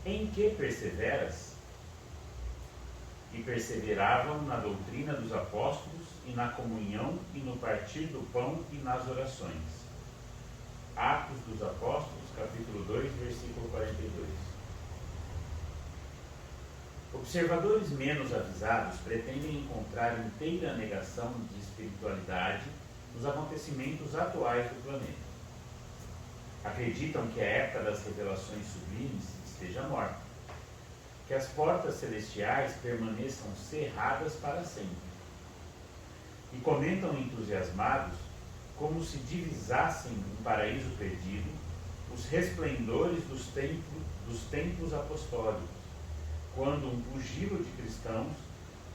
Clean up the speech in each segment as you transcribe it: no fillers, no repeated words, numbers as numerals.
Em que perseveras? E perseveravam na doutrina dos apóstolos, e na comunhão, e no partir do pão, e nas orações. Atos dos Apóstolos, capítulo 2, versículo 42. Observadores menos avisados pretendem encontrar inteira negação de espiritualidade nos acontecimentos atuais do planeta. Acreditam que a época das revelações sublimes esteja morta, que as portas celestiais permaneçam cerradas para sempre. E comentam entusiasmados como se divisassem um paraíso perdido os resplendores dos templos apostólicos, quando um pugilo de cristãos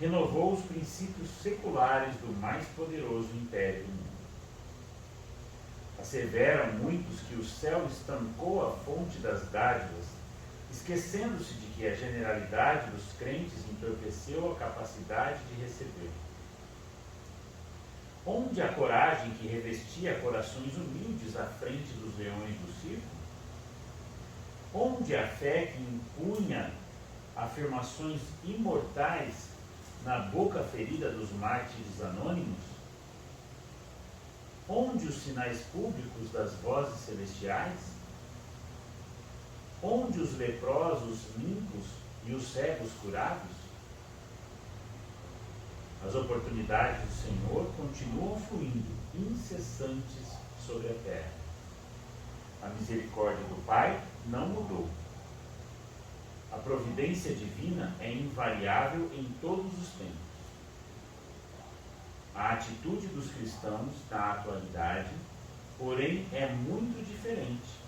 renovou os princípios seculares do mais poderoso império do mundo. Asseveram muitos que o céu estancou a fonte das dádivas, esquecendo-se de que a generalidade dos crentes entorpeceu a capacidade de receber. Onde a coragem que revestia corações humildes à frente dos leões do circo? Onde a fé que impunha afirmações imortais na boca ferida dos mártires anônimos? Onde os sinais públicos das vozes celestiais? Onde os leprosos limpos e os cegos curados? As oportunidades do Senhor continuam fluindo, incessantes sobre a terra. A misericórdia do Pai não mudou. A providência divina é invariável em todos os tempos. A atitude dos cristãos na atualidade, porém, é muito diferente.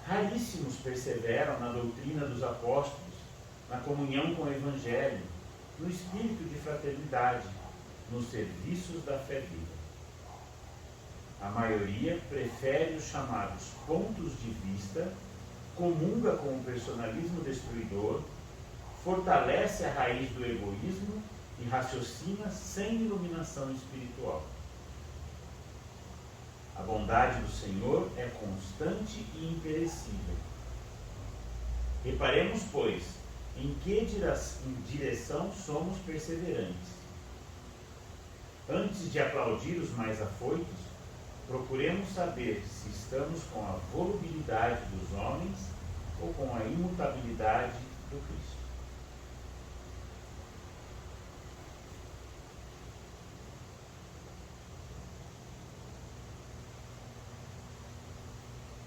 Raríssimos perseveram na doutrina dos apóstolos, na comunhão com o Evangelho, no espírito de fraternidade, nos serviços da fé viva. A maioria prefere os chamados pontos de vista, comunga com o personalismo destruidor, fortalece a raiz do egoísmo e raciocina sem iluminação espiritual. A bondade do Senhor é constante e imperecível. Reparemos, pois, em que direção somos perseverantes. Antes de aplaudir os mais afoitos, procuremos saber se estamos com a volubilidade dos homens ou com a imutabilidade do Cristo.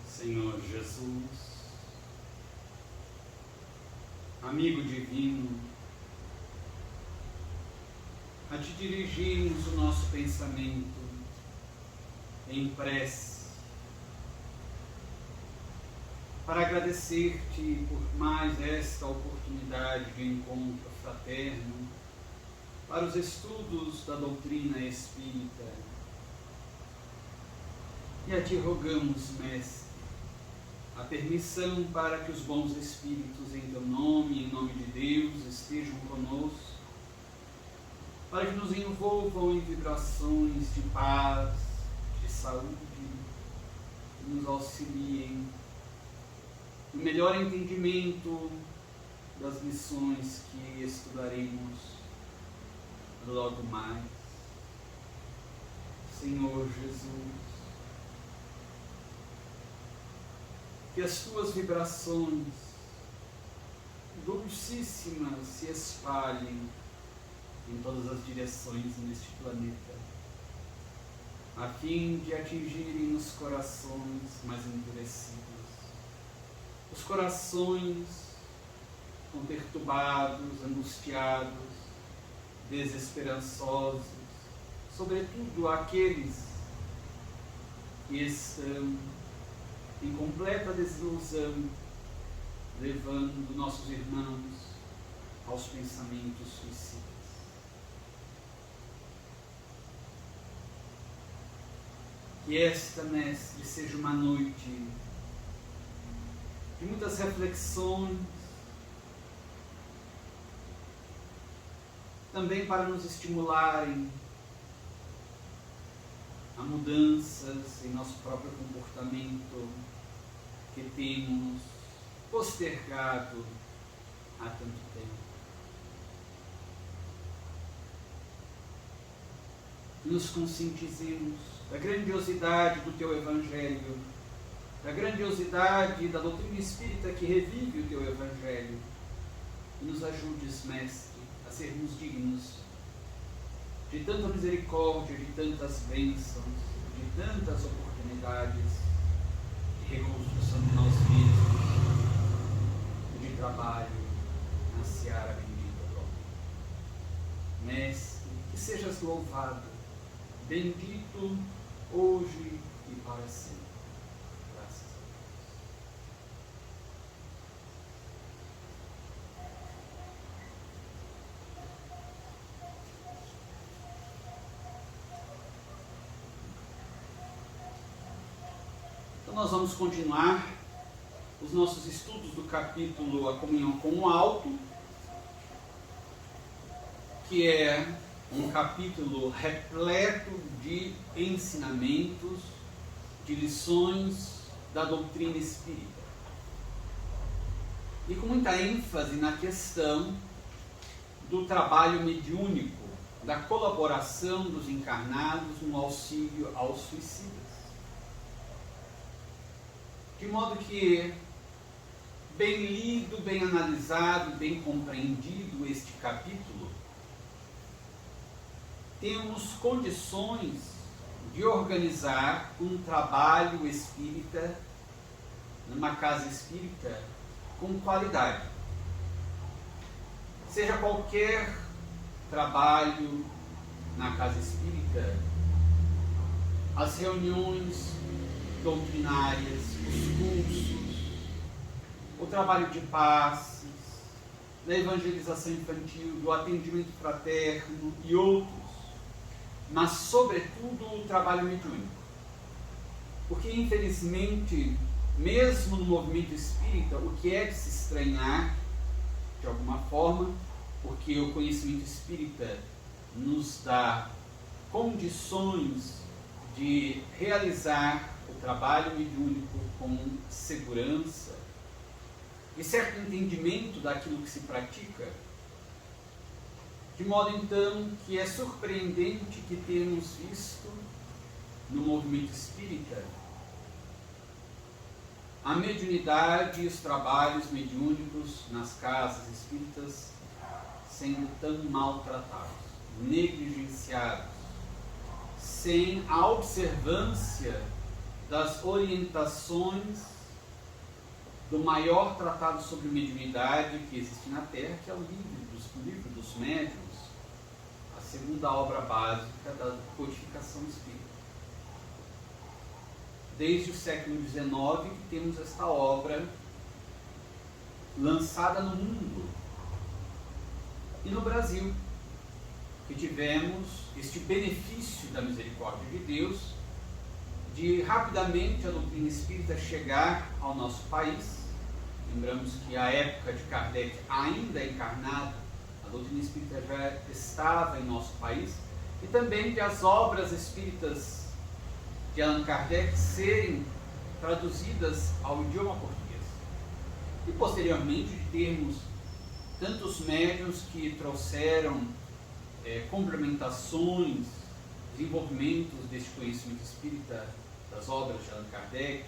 Senhor Jesus, amigo divino, a Te dirigirmos o nosso pensamento em prece, para agradecer-te por mais esta oportunidade de encontro fraterno para os estudos da doutrina espírita. E a Ti rogamos, Mestre, a permissão para que os bons espíritos em Teu nome, em nome de Deus, estejam conosco, para que nos envolvam em vibrações de paz, de saúde, e nos auxiliem no melhor entendimento das lições que estudaremos logo mais. Senhor Jesus, que as Tuas vibrações dulcíssimas se espalhem em todas as direções neste planeta, a fim de atingirem os corações mais endurecidos, os corações conturbados, angustiados, desesperançosos, sobretudo aqueles que estão em completa desilusão, levando nossos irmãos aos pensamentos suicidas. Que esta, Mestre, seja uma noite de muitas reflexões, também para nos estimularem a mudanças em nosso próprio comportamento que temos postergado há tanto tempo. Nos conscientizemos da grandiosidade do Teu Evangelho, da grandiosidade da doutrina espírita que revive o Teu Evangelho. E nos ajudes, Mestre, a sermos dignos de tanta misericórdia, de tantas bênçãos, de tantas oportunidades de reconstrução de nós mesmos, de trabalho na seara bendita do amor. Mestre, que sejas louvado, bendito hoje e para sempre. Graças a Deus. Então nós vamos continuar os nossos estudos do capítulo A Comunhão com o Alto, que é um capítulo repleto de ensinamentos, de lições da doutrina espírita. E com muita ênfase na questão do trabalho mediúnico, da colaboração dos encarnados no auxílio aos suicidas. De modo que, bem lido, bem analisado, bem compreendido este capítulo, temos condições de organizar um trabalho espírita, numa casa espírita, com qualidade. Seja qualquer trabalho na casa espírita, as reuniões doutrinárias, os cursos, o trabalho de passes, da evangelização infantil, do atendimento fraterno e outros, mas, sobretudo, o trabalho mediúnico. Porque, infelizmente, mesmo no movimento espírita, o que é de se estranhar, de alguma forma, porque o conhecimento espírita nos dá condições de realizar o trabalho mediúnico com segurança e certo entendimento daquilo que se pratica, de modo então que é surpreendente que temos visto no movimento espírita a mediunidade e os trabalhos mediúnicos nas casas espíritas sendo tão maltratados, negligenciados, sem a observância das orientações do maior tratado sobre mediunidade que existe na Terra, que é o livro dos médiuns, a segunda obra básica da codificação espírita. Desde o século XIX que temos esta obra lançada no mundo. E no Brasil, que tivemos este benefício da misericórdia de Deus, de rapidamente a doutrina espírita chegar ao nosso país. Lembramos que a época de Kardec, ainda encarnado, a doutrina espírita já estava em nosso país, e também de as obras espíritas de Allan Kardec serem traduzidas ao idioma português. E posteriormente de termos tantos médiuns que trouxeram complementações, desenvolvimentos deste conhecimento espírita das obras de Allan Kardec,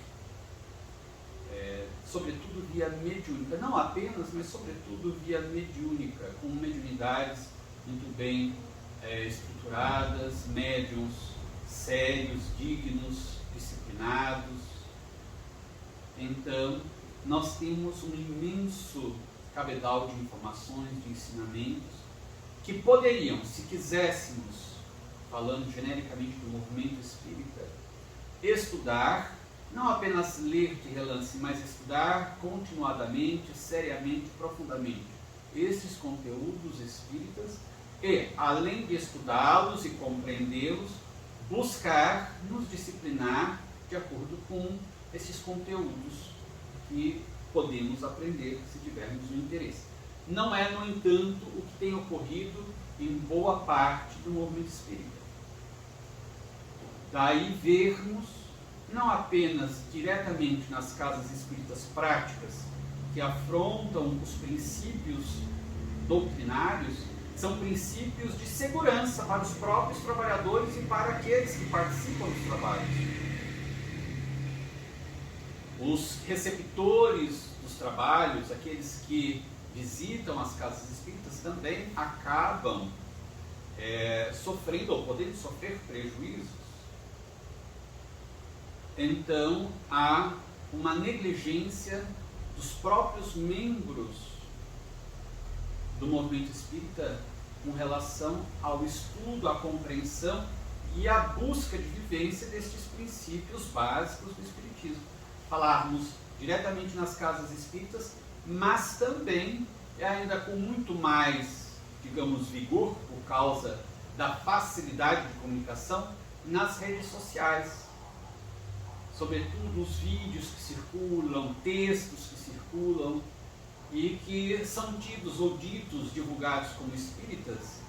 sobretudo via mediúnica, não apenas, mas sobretudo via mediúnica, com mediunidades muito bem estruturadas, médiuns sérios, dignos, disciplinados. Então, nós temos um imenso cabedal de informações, de ensinamentos, que poderiam, se quiséssemos, falando genericamente do movimento espírita, estudar, não apenas ler de relance, mas estudar continuadamente, seriamente, profundamente esses conteúdos espíritas e, além de estudá-los e compreendê-los, buscar nos disciplinar de acordo com esses conteúdos que podemos aprender se tivermos um interesse. Não é, no entanto, o que tem ocorrido em boa parte do movimento espírita. Daí vermos, não apenas diretamente nas casas espíritas práticas, que afrontam os princípios doutrinários são princípios de segurança para os próprios trabalhadores e para aqueles que participam dos trabalhos. Os receptores dos trabalhos, aqueles que visitam as casas espíritas, também acabam sofrendo ou podendo sofrer prejuízos. Então, há uma negligência dos próprios membros do movimento espírita com relação ao estudo, à compreensão e à busca de vivência destes princípios básicos do espiritismo. Falarmos diretamente nas casas espíritas, mas também ainda com muito mais, digamos, vigor, por causa da facilidade de comunicação, nas redes sociais. Sobretudo os vídeos que circulam, textos que circulam e que são tidos ou ditos, divulgados como espíritas,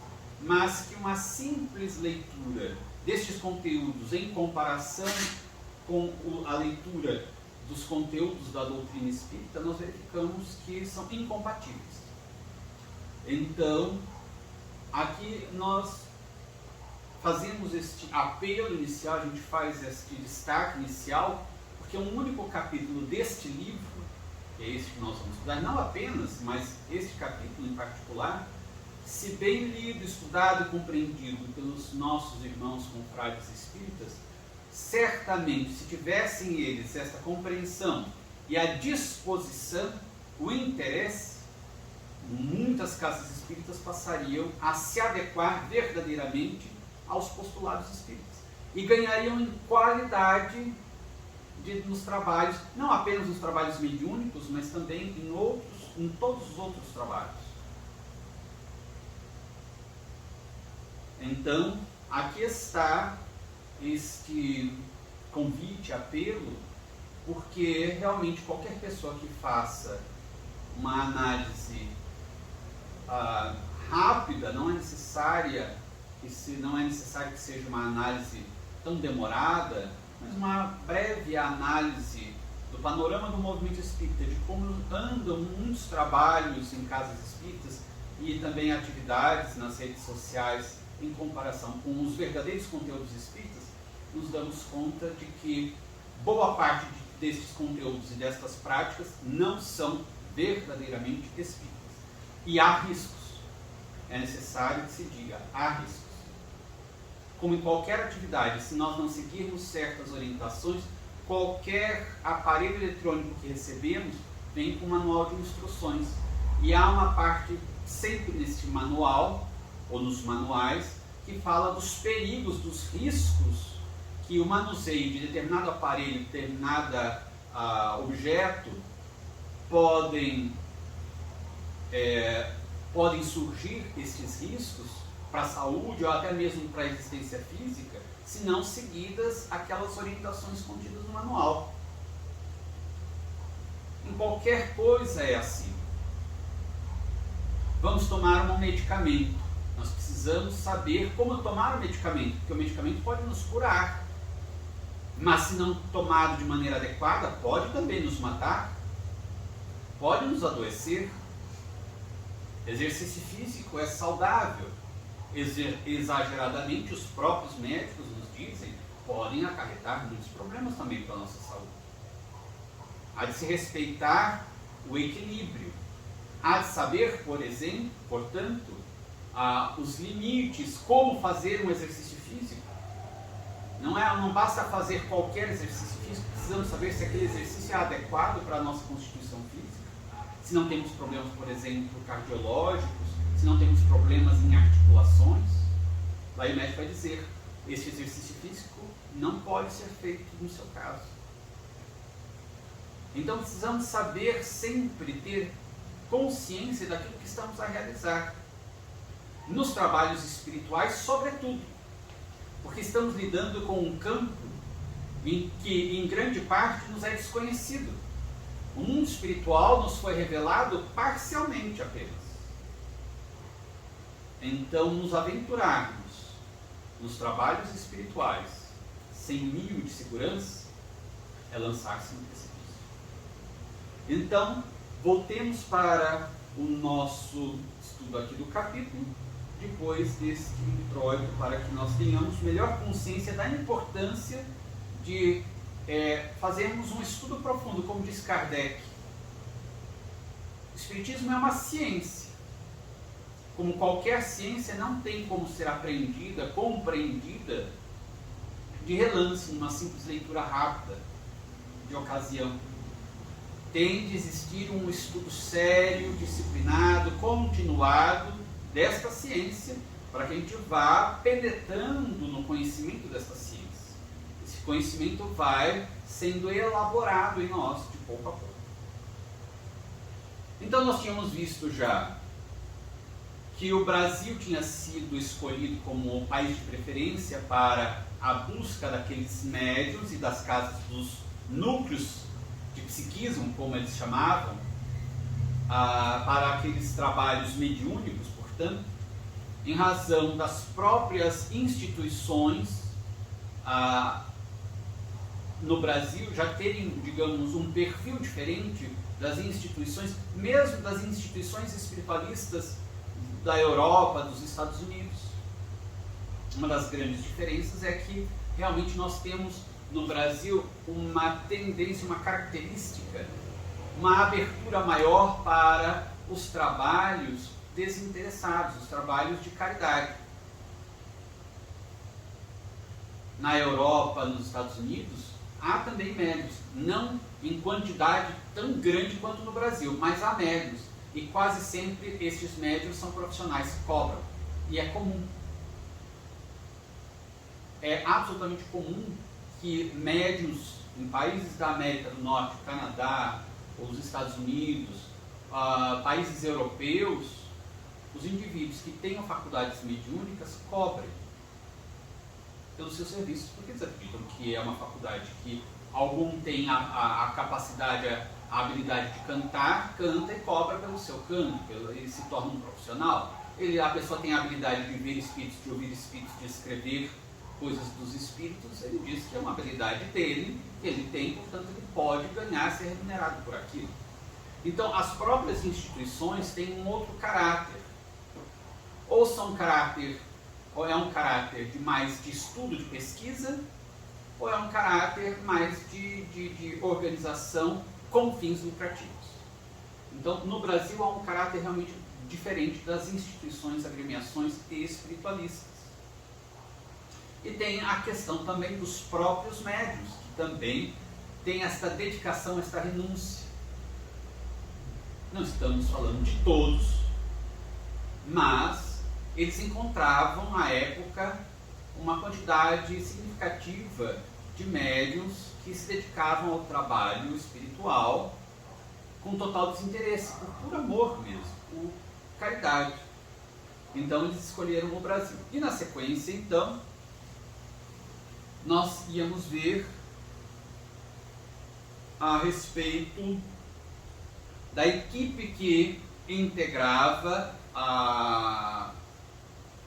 mas que uma simples leitura destes conteúdos em comparação com a leitura dos conteúdos da doutrina espírita, nós verificamos que são incompatíveis. Então, aqui nós fazemos este apelo inicial, a gente faz este destaque inicial, porque um único capítulo deste livro, que é este que nós vamos estudar, não apenas, mas este capítulo em particular, se bem lido, estudado e compreendido pelos nossos irmãos confrades espíritas, certamente, se tivessem eles esta compreensão e a disposição, o interesse, muitas casas espíritas passariam a se adequar verdadeiramente aos postulados espíritas e ganhariam em qualidade nos trabalhos, não apenas nos trabalhos mediúnicos, mas também em todos os outros trabalhos. Então, aqui está este convite, apelo, porque realmente qualquer pessoa que faça uma análise rápida, não é necessário que seja uma análise tão demorada, mas uma breve análise do panorama do movimento espírita, de como andam muitos trabalhos em casas espíritas e também atividades nas redes sociais em comparação com os verdadeiros conteúdos espíritas, nos damos conta de que boa parte destes conteúdos e destas práticas não são verdadeiramente espíritas. E há riscos. É necessário que se diga, há riscos. Como em qualquer atividade, se nós não seguirmos certas orientações, qualquer aparelho eletrônico que recebemos vem com um manual de instruções. E há uma parte sempre neste manual, ou nos manuais, que fala dos perigos, dos riscos que o manuseio de determinado aparelho, determinado objeto, podem surgir estes riscos para a saúde ou até mesmo para a existência física, se não seguidas aquelas orientações contidas no manual. Em qualquer coisa é assim. Vamos tomar um medicamento. Nós precisamos saber como tomar o medicamento, porque o medicamento pode nos curar. Mas se não tomado de maneira adequada, pode também nos matar, pode nos adoecer. Exercício físico é saudável. Exageradamente, os próprios médicos nos dizem, podem acarretar muitos problemas também para a nossa saúde. Há de se respeitar o equilíbrio. Há de saber, por exemplo, portanto, os limites, como fazer um exercício físico. Não basta fazer qualquer exercício físico, precisamos saber se aquele exercício é adequado para a nossa constituição física. Se não temos problemas, por exemplo, cardiológicos, se não temos problemas em articulações, aí o médico vai dizer, este exercício físico não pode ser feito no seu caso. Então precisamos saber sempre ter consciência daquilo que estamos a realizar. Nos trabalhos espirituais, sobretudo, porque estamos lidando com um campo em que, em grande parte, nos é desconhecido. O mundo espiritual nos foi revelado parcialmente apenas. Então, nos aventurarmos nos trabalhos espirituais sem mínimo de segurança é lançar-se no precipício. Então, voltemos para o nosso estudo aqui do capítulo, depois deste introito, para que nós tenhamos melhor consciência da importância de fazermos um estudo profundo, como diz Kardec. O Espiritismo é uma ciência. Como qualquer ciência, não tem como ser aprendida, compreendida de relance, numa simples leitura rápida, de ocasião. Tem de existir um estudo sério, disciplinado, continuado desta ciência, para que a gente vá penetrando no conhecimento desta ciência. Esse conhecimento vai sendo elaborado em nós, de pouco a pouco. Então nós tínhamos visto já que o Brasil tinha sido escolhido como o país de preferência para a busca daqueles médiuns e das casas dos núcleos de psiquismo, como eles chamavam, para aqueles trabalhos mediúnicos, portanto, em razão das próprias instituições no Brasil já terem, digamos, um perfil diferente das instituições, mesmo das instituições espiritualistas da Europa, dos Estados Unidos. Uma das grandes diferenças é que realmente nós temos no Brasil uma tendência, uma característica, uma abertura maior para os trabalhos desinteressados, os trabalhos de caridade. Na Europa, nos Estados Unidos, há também médios, não em quantidade tão grande quanto no Brasil, mas há médios. E quase sempre estes médios são profissionais que cobram. E é comum. É absolutamente comum que médios em países da América do Norte, Canadá, ou os Estados Unidos, países europeus, os indivíduos que tenham faculdades mediúnicas cobrem pelos seus serviços, porque eles acreditam que é uma faculdade que algum tem a capacidade, a habilidade de cantar, canta e cobra pelo seu canto, ele se torna um profissional. A pessoa tem a habilidade de ver espíritos, de ouvir espíritos, de escrever coisas dos espíritos, ele diz que é uma habilidade dele, que ele tem, portanto ele pode ganhar, ser remunerado por aquilo. Então as próprias instituições têm um outro caráter. Ou é um caráter de mais de estudo, de pesquisa, ou é um caráter mais de organização com fins lucrativos. Então, no Brasil há um caráter realmente diferente das instituições, agremiações espiritualistas. E tem a questão também dos próprios médiuns, que também têm esta dedicação, esta renúncia. Não estamos falando de todos, mas eles encontravam, à época, uma quantidade significativa de médiuns que se dedicavam ao trabalho espiritual com total desinteresse, por amor mesmo, por caridade. Então eles escolheram o Brasil. E na sequência, então, nós íamos ver a respeito da equipe que integrava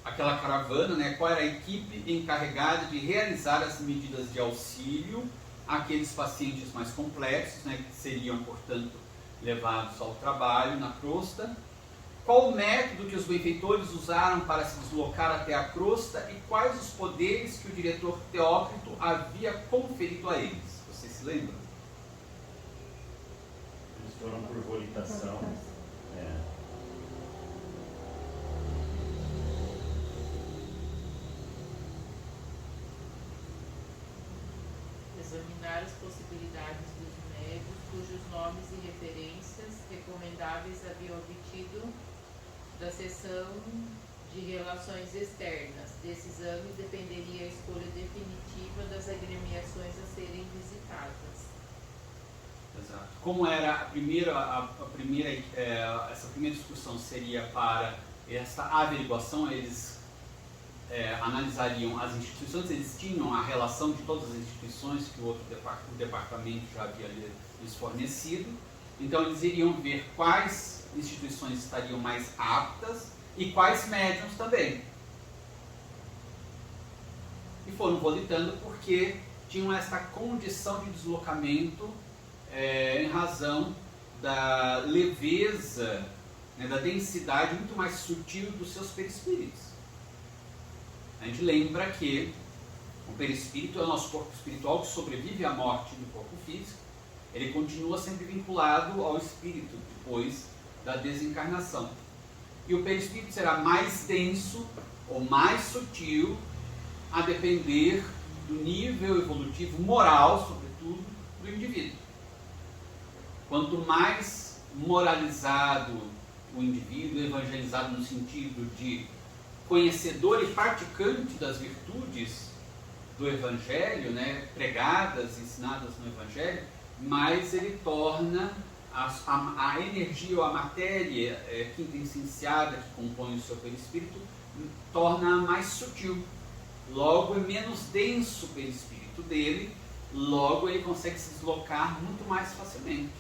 aquela caravana, né? Qual era a equipe encarregada de realizar as medidas de auxílio àqueles pacientes mais complexos, né? Que seriam, portanto, levados ao trabalho na crosta. Qual o método que os benfeitores usaram para se deslocar até a crosta e quais os poderes que o diretor Teócrito havia conferido a eles? Vocês se lembram? Eles foram por volitação. Examinar as possibilidades dos médios cujos nomes e referências recomendáveis haviam obtido da seção de relações externas. Desse exame dependeria a escolha definitiva das agremiações a serem visitadas. Exato. Como era essa primeira discussão seria para essa averiguação, eles analisariam as instituições, eles tinham a relação de todas as instituições que o departamento já havia lhes fornecido, então eles iriam ver quais instituições estariam mais aptas e quais médiuns também. E foram volitando porque tinham essa condição de deslocamento em razão da leveza, né, da densidade muito mais sutil dos seus perispíritos. A gente lembra que o perispírito é o nosso corpo espiritual que sobrevive à morte do corpo físico. Ele continua sempre vinculado ao espírito depois da desencarnação. E o perispírito será mais denso ou mais sutil a depender do nível evolutivo moral, sobretudo, do indivíduo. Quanto mais moralizado o indivíduo, evangelizado no sentido de conhecedor e praticante das virtudes do Evangelho, né, pregadas, ensinadas no Evangelho, mais ele torna a energia ou a matéria quintessenciada que compõe o seu perispírito, torna mais sutil. Logo é menos denso o perispírito dele, logo ele consegue se deslocar muito mais facilmente.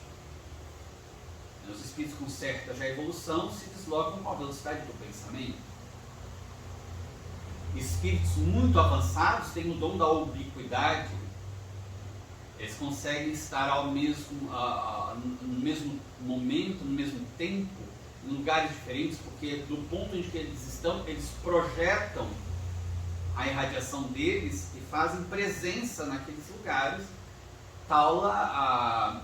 Os espíritos com certa já evolução se deslocam com a velocidade do pensamento. Espíritos muito avançados têm o dom da ubiquidade. Eles conseguem estar no mesmo momento, no mesmo tempo, em lugares diferentes, porque do ponto em que eles estão, eles projetam a irradiação deles e fazem presença naqueles lugares, tal a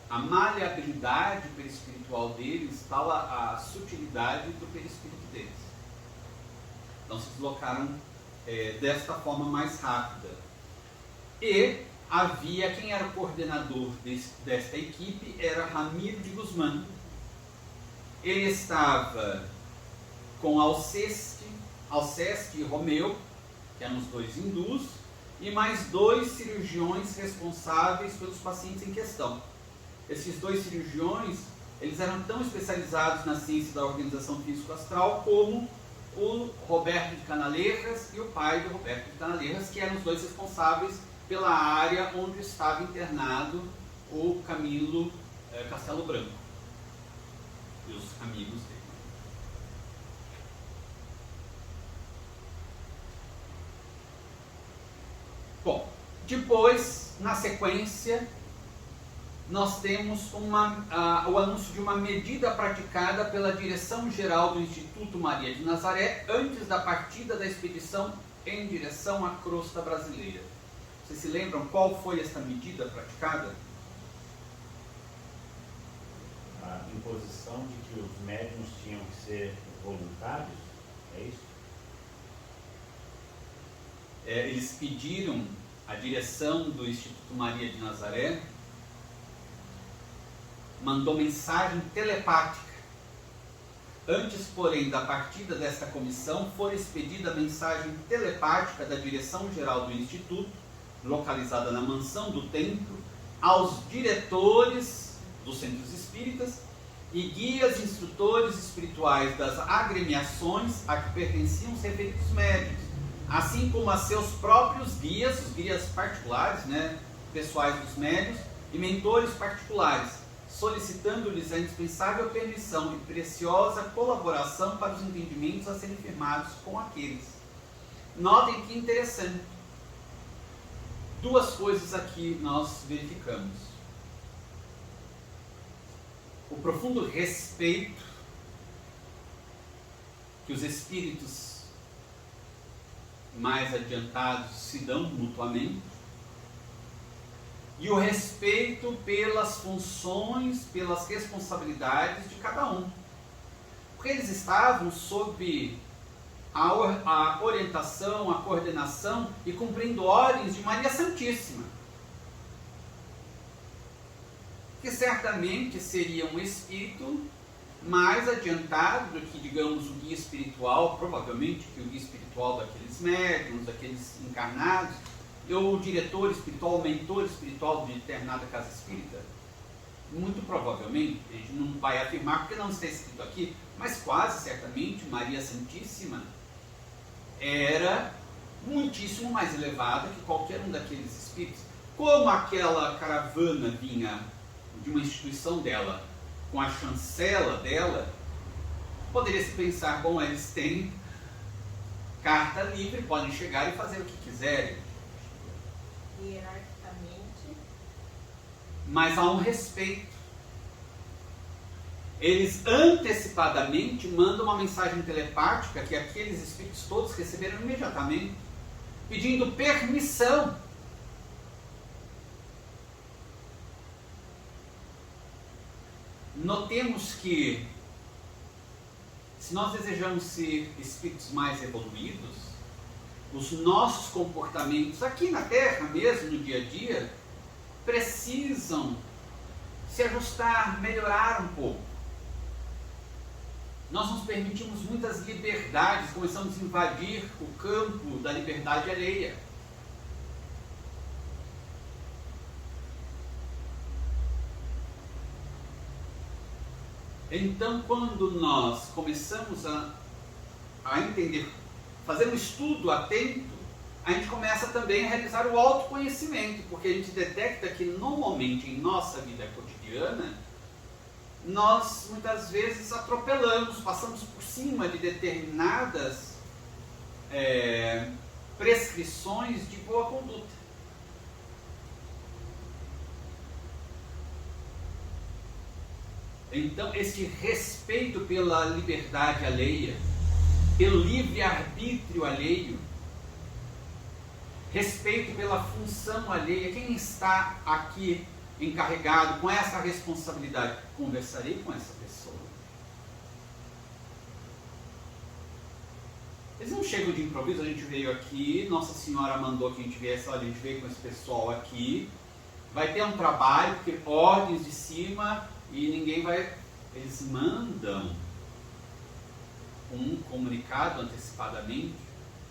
maleabilidade perispiritual deles, tal a sutilidade do perispírito deles. Então se deslocaram desta forma mais rápida. E havia quem era o coordenador desta equipe, era Ramiro de Guzmán. Ele estava com Alceste e Romeu, que eram os dois hindus, e mais 2 cirurgiões responsáveis pelos pacientes em questão. Esses 2 cirurgiões, eles eram tão especializados na ciência da organização físico-astral como o Roberto de Canalejas e o pai do Roberto de Canalejas, que eram os 2 responsáveis pela área onde estava internado o Camilo Castelo Branco e os amigos dele. Bom, depois, na sequência, nós temos o anúncio de uma medida praticada pela Direção-Geral do Instituto Maria de Nazaré antes da partida da expedição em direção à crosta brasileira. Vocês se lembram qual foi esta medida praticada? A imposição de que os médiuns tinham que ser voluntários, é isso? Eles pediram à direção do Instituto Maria de Nazaré, mandou mensagem telepática. Antes, porém, da partida desta comissão, foi expedida a mensagem telepática da Direção-Geral do Instituto, localizada na Mansão do Templo, aos diretores dos centros espíritas e guias instrutores espirituais das agremiações a que pertenciam os referidos médiuns, assim como a seus próprios guias, os guias particulares, né, pessoais dos médiuns, e mentores particulares, solicitando-lhes a indispensável permissão e preciosa colaboração para os entendimentos a serem firmados com aqueles. Notem que interessante. 2 coisas aqui nós verificamos. O profundo respeito que os espíritos mais adiantados se dão mutuamente, e o respeito pelas funções, pelas responsabilidades de cada um. Porque eles estavam sob a orientação, a coordenação e cumprindo ordens de Maria Santíssima, que certamente seria um espírito mais adiantado do que, digamos, o guia espiritual, provavelmente que o guia espiritual daqueles médiuns, daqueles encarnados, ou o diretor espiritual, o mentor espiritual de determinada casa espírita. Muito provavelmente, a gente não vai afirmar porque não está escrito aqui, mas quase certamente Maria Santíssima era muitíssimo mais elevada que qualquer um daqueles espíritos. Como aquela caravana vinha de uma instituição dela, com a chancela dela, poderia-se pensar, bom, eles têm carta livre, podem chegar e fazer o que quiserem. Hierarquicamente. Mas há um respeito. eles antecipadamente mandam uma mensagem telepática que aqueles espíritos todos receberam imediatamente, pedindo permissão. Notemos que, se nós desejamos ser espíritos mais evoluídos, os nossos comportamentos aqui na Terra mesmo, no dia a dia, precisam se ajustar, melhorar um pouco. Nós nos permitimos muitas liberdades, começamos a invadir o campo da liberdade alheia. Então, quando nós começamos a entender, fazer um estudo atento, a gente começa também a realizar o autoconhecimento, porque a gente detecta que normalmente em nossa vida cotidiana, nós muitas vezes atropelamos, passamos por cima de determinadas prescrições de boa conduta. Então, este respeito pela liberdade alheia, pelo livre-arbítrio alheio, respeito pela função alheia, quem está aqui encarregado com essa responsabilidade? Conversarei com essa pessoa. Eles não chegam de improviso, a gente veio aqui, Nossa Senhora mandou que a gente viesse, olha, a gente veio com esse pessoal aqui, vai ter um trabalho, porque ordens de cima, e ninguém vai... Eles mandam um comunicado antecipadamente,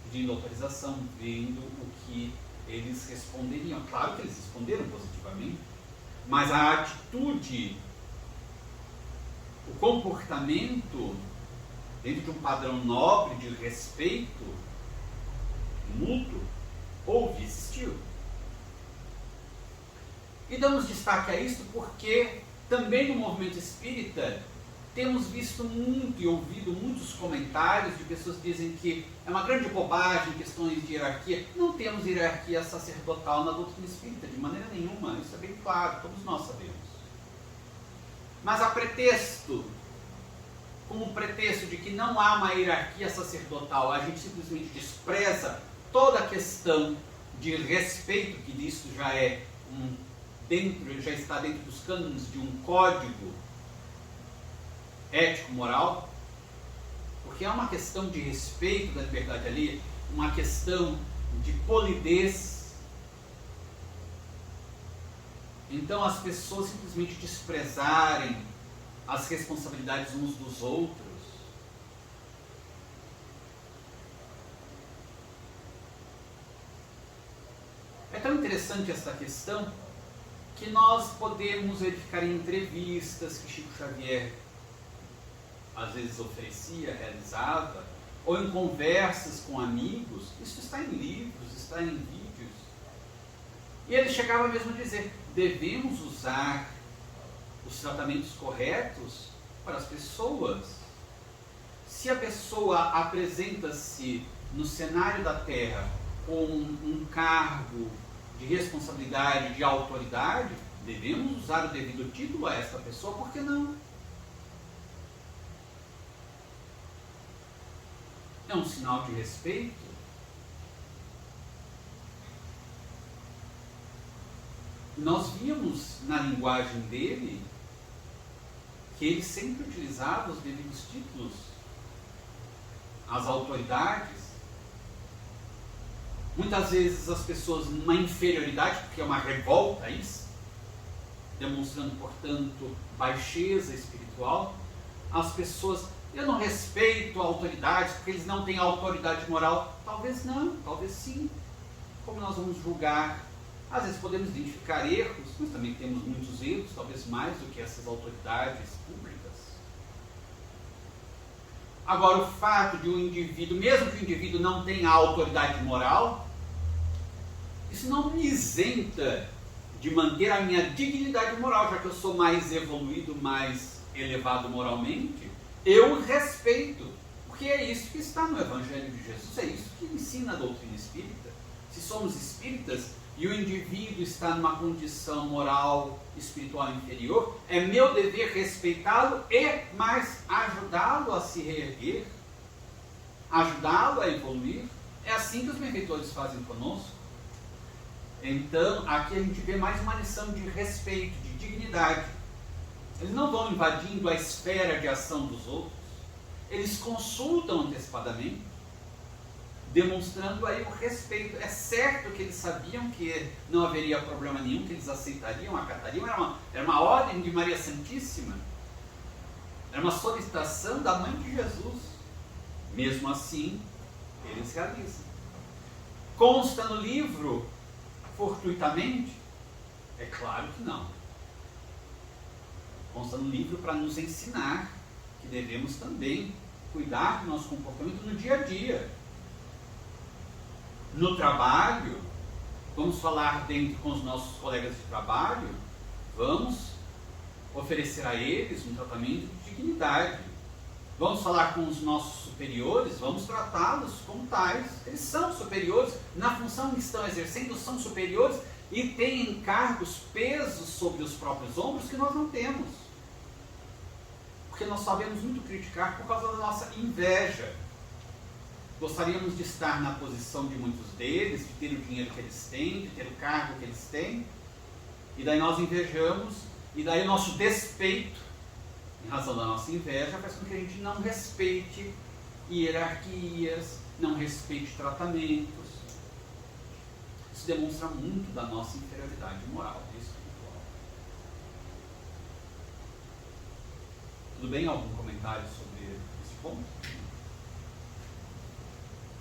pedindo autorização, vendo o que eles responderiam. Claro que eles responderam positivamente, mas a atitude, o comportamento, dentro de um padrão nobre de respeito mútuo, houve, existiu. E damos destaque a isso porque também no movimento espírita temos visto muito e ouvido muitos comentários de pessoas que dizem que é uma grande bobagem questões de hierarquia. Não temos hierarquia sacerdotal na doutrina espírita, de maneira nenhuma, isso é bem claro, todos nós sabemos. Mas a pretexto, como pretexto de que não há uma hierarquia sacerdotal, a gente simplesmente despreza toda a questão de respeito, que disso já é já está dentro dos cânones de um código ético-moral, porque é uma questão de respeito da liberdade alheia, uma questão de polidez. Então as pessoas simplesmente desprezarem as responsabilidades uns dos outros, é tão interessante essa questão que nós podemos verificar em entrevistas que Chico Xavier às vezes oferecia, realizava, ou em conversas com amigos. Isso está em livros, está em vídeos. E ele chegava mesmo a dizer, devemos usar os tratamentos corretos para as pessoas. Se a pessoa apresenta-se no cenário da Terra com um cargo de responsabilidade, de autoridade, devemos usar o devido título a essa pessoa, por que não? É um sinal de respeito. Nós vimos na linguagem dele que ele sempre utilizava os devidos títulos, as autoridades. Muitas vezes as pessoas numa inferioridade, porque é uma revolta isso, demonstrando, portanto, baixeza espiritual, as pessoas, eu não respeito autoridades porque eles não têm autoridade moral. Talvez não, talvez sim. Como nós vamos julgar? Às vezes podemos identificar erros, mas também temos muitos erros, talvez mais do que essas autoridades públicas. Agora, o fato de um indivíduo, mesmo que o indivíduo não tenha autoridade moral, isso não me isenta de manter a minha dignidade moral, já que eu sou mais evoluído, mais elevado moralmente, eu respeito, porque é isso que está no Evangelho de Jesus, é isso que ensina a doutrina espírita. Se somos espíritas, e o indivíduo está numa condição moral, espiritual inferior, é meu dever respeitá-lo e mais ajudá-lo a se reerguer, ajudá-lo a evoluir. É assim que os benfeitores fazem conosco. Então, aqui a gente vê mais uma lição de respeito, de dignidade. Eles não vão invadindo a esfera de ação dos outros, eles consultam antecipadamente, demonstrando aí o respeito. É certo que eles sabiam que não haveria problema nenhum, que eles aceitariam, acatariam. Era uma ordem de Maria Santíssima, era uma solicitação da Mãe de Jesus. Mesmo assim, eles realizam. Consta no livro fortuitamente? É claro que não. Consta no livro para nos ensinar que devemos também cuidar do nosso comportamento no dia a dia. No trabalho, vamos falar dentro com os nossos colegas de trabalho, vamos oferecer a eles um tratamento de dignidade. Vamos falar com os nossos superiores, vamos tratá-los como tais. Eles são superiores, na função que estão exercendo, são superiores e têm encargos, pesos sobre os próprios ombros que nós não temos. Porque nós sabemos muito criticar por causa da nossa inveja. Gostaríamos de estar na posição de muitos deles, de ter o dinheiro que eles têm, de ter o cargo que eles têm, e daí nós invejamos, e daí o nosso despeito, em razão da nossa inveja, faz com que a gente não respeite hierarquias, não respeite tratamentos. Isso demonstra muito da nossa inferioridade moral e espiritual. Tudo bem? Algum comentário sobre esse ponto?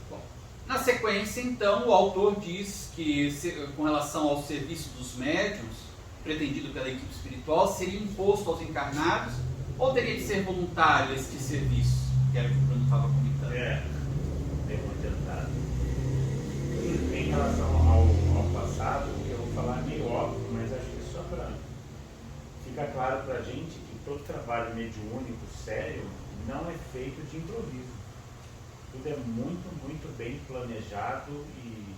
Bom, na sequência, então, o autor diz que, com relação ao serviço dos médiuns, pretendido pela equipe espiritual, seria imposto aos encarnados ou teria de ser voluntário este serviço? Que era o que o Bruno estava comentando. Bem adiantado. Em relação ao passado, o que eu vou falar é meio óbvio, mas acho que só para ficar claro para a gente que todo trabalho mediúnico sério não é feito de improviso. Tudo é muito, muito bem planejado e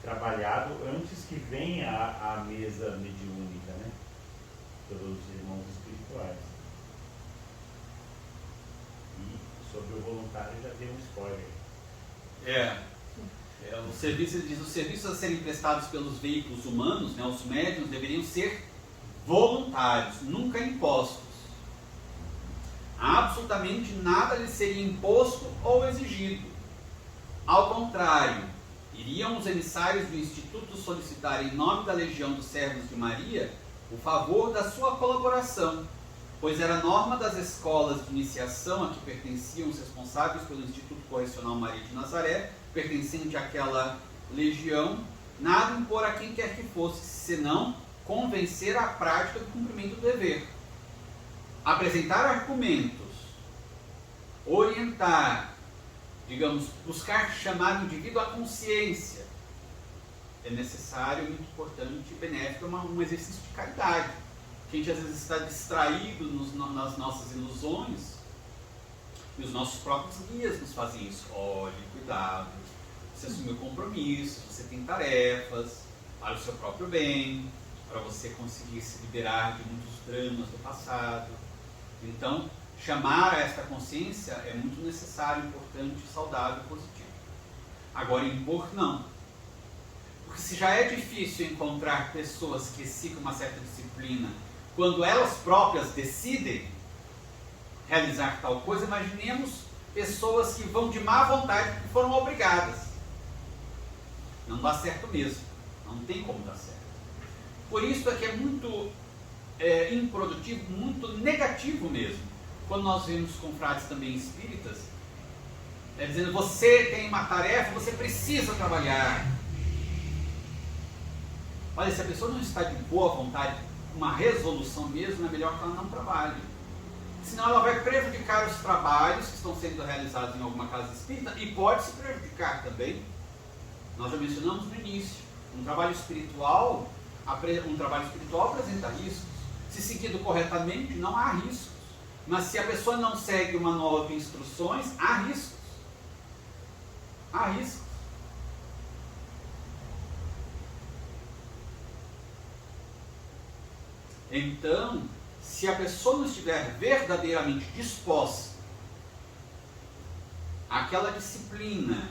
trabalhado antes que venha a mesa mediúnica, né? Pelos irmãos espirituais. E sobre o voluntário já deu um spoiler. O serviço, ele diz, os serviços a serem prestados pelos veículos humanos, né, os médiuns, deveriam ser voluntários, nunca impostos. Absolutamente nada lhes seria imposto ou exigido. Ao contrário, iriam os emissários do Instituto solicitar em nome da Legião dos Servos de Maria o favor da sua colaboração, pois era norma das escolas de iniciação a que pertenciam os responsáveis pelo Instituto Correcional Maria de Nazaré, pertencente àquela legião, nada impor a quem quer que fosse, senão convencer à prática do cumprimento do dever. Apresentar argumentos, orientar, digamos, buscar chamar o indivíduo à consciência, é necessário, muito importante e benéfico, um exercício de caridade. A gente às vezes está distraído nas nossas ilusões, e os nossos próprios guias nos fazem isso. Olhe, cuidado, você assumiu compromissos, você tem tarefas para o seu próprio bem, para você conseguir se liberar de muitos dramas do passado. Então, chamar a esta consciência é muito necessário, importante, saudável e positivo. Agora, impor, não. Porque se já é difícil encontrar pessoas que sigam uma certa disciplina quando elas próprias decidem realizar tal coisa, imaginemos pessoas que vão de má vontade porque foram obrigadas. Não dá certo mesmo. Não tem como dar certo. Por isso é que é muito improdutivo, muito negativo mesmo, quando nós vemos confrades também espíritas, dizendo, você tem uma tarefa, você precisa trabalhar. Olha, se a pessoa não está de boa vontade, uma resolução mesmo, é melhor que ela não trabalhe. Senão ela vai prejudicar os trabalhos que estão sendo realizados em alguma casa espírita e pode se prejudicar também. Nós já mencionamos no início, um trabalho espiritual apresenta riscos. Se seguido corretamente, não há riscos. Mas se a pessoa não segue o manual de instruções, há riscos. Há riscos. Então, se a pessoa não estiver verdadeiramente disposta àquela disciplina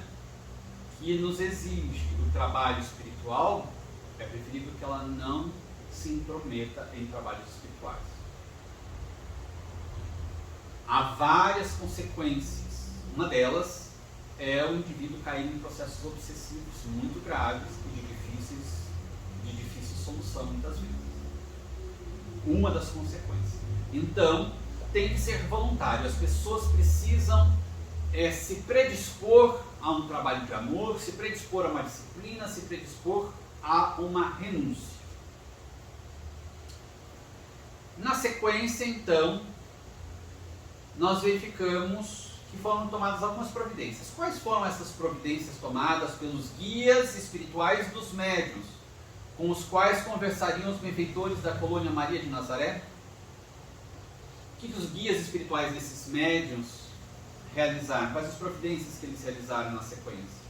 que nos exige o trabalho espiritual, é preferível que ela não se intrometa em trabalhos espirituais. Há várias consequências. Uma delas é o indivíduo cair em processos obsessivos muito graves e de difícil solução muitas vezes. Uma das consequências. Então, tem que ser voluntário. As pessoas precisam se predispor a um trabalho de amor, se predispor a uma disciplina, se predispor a uma renúncia. Na sequência, então, nós verificamos que foram tomadas algumas providências. Quais foram essas providências tomadas pelos guias espirituais dos médiuns, com os quais conversariam os benfeitores da colônia Maria de Nazaré? O que os guias espirituais desses médiuns realizaram? Quais as providências que eles realizaram na sequência?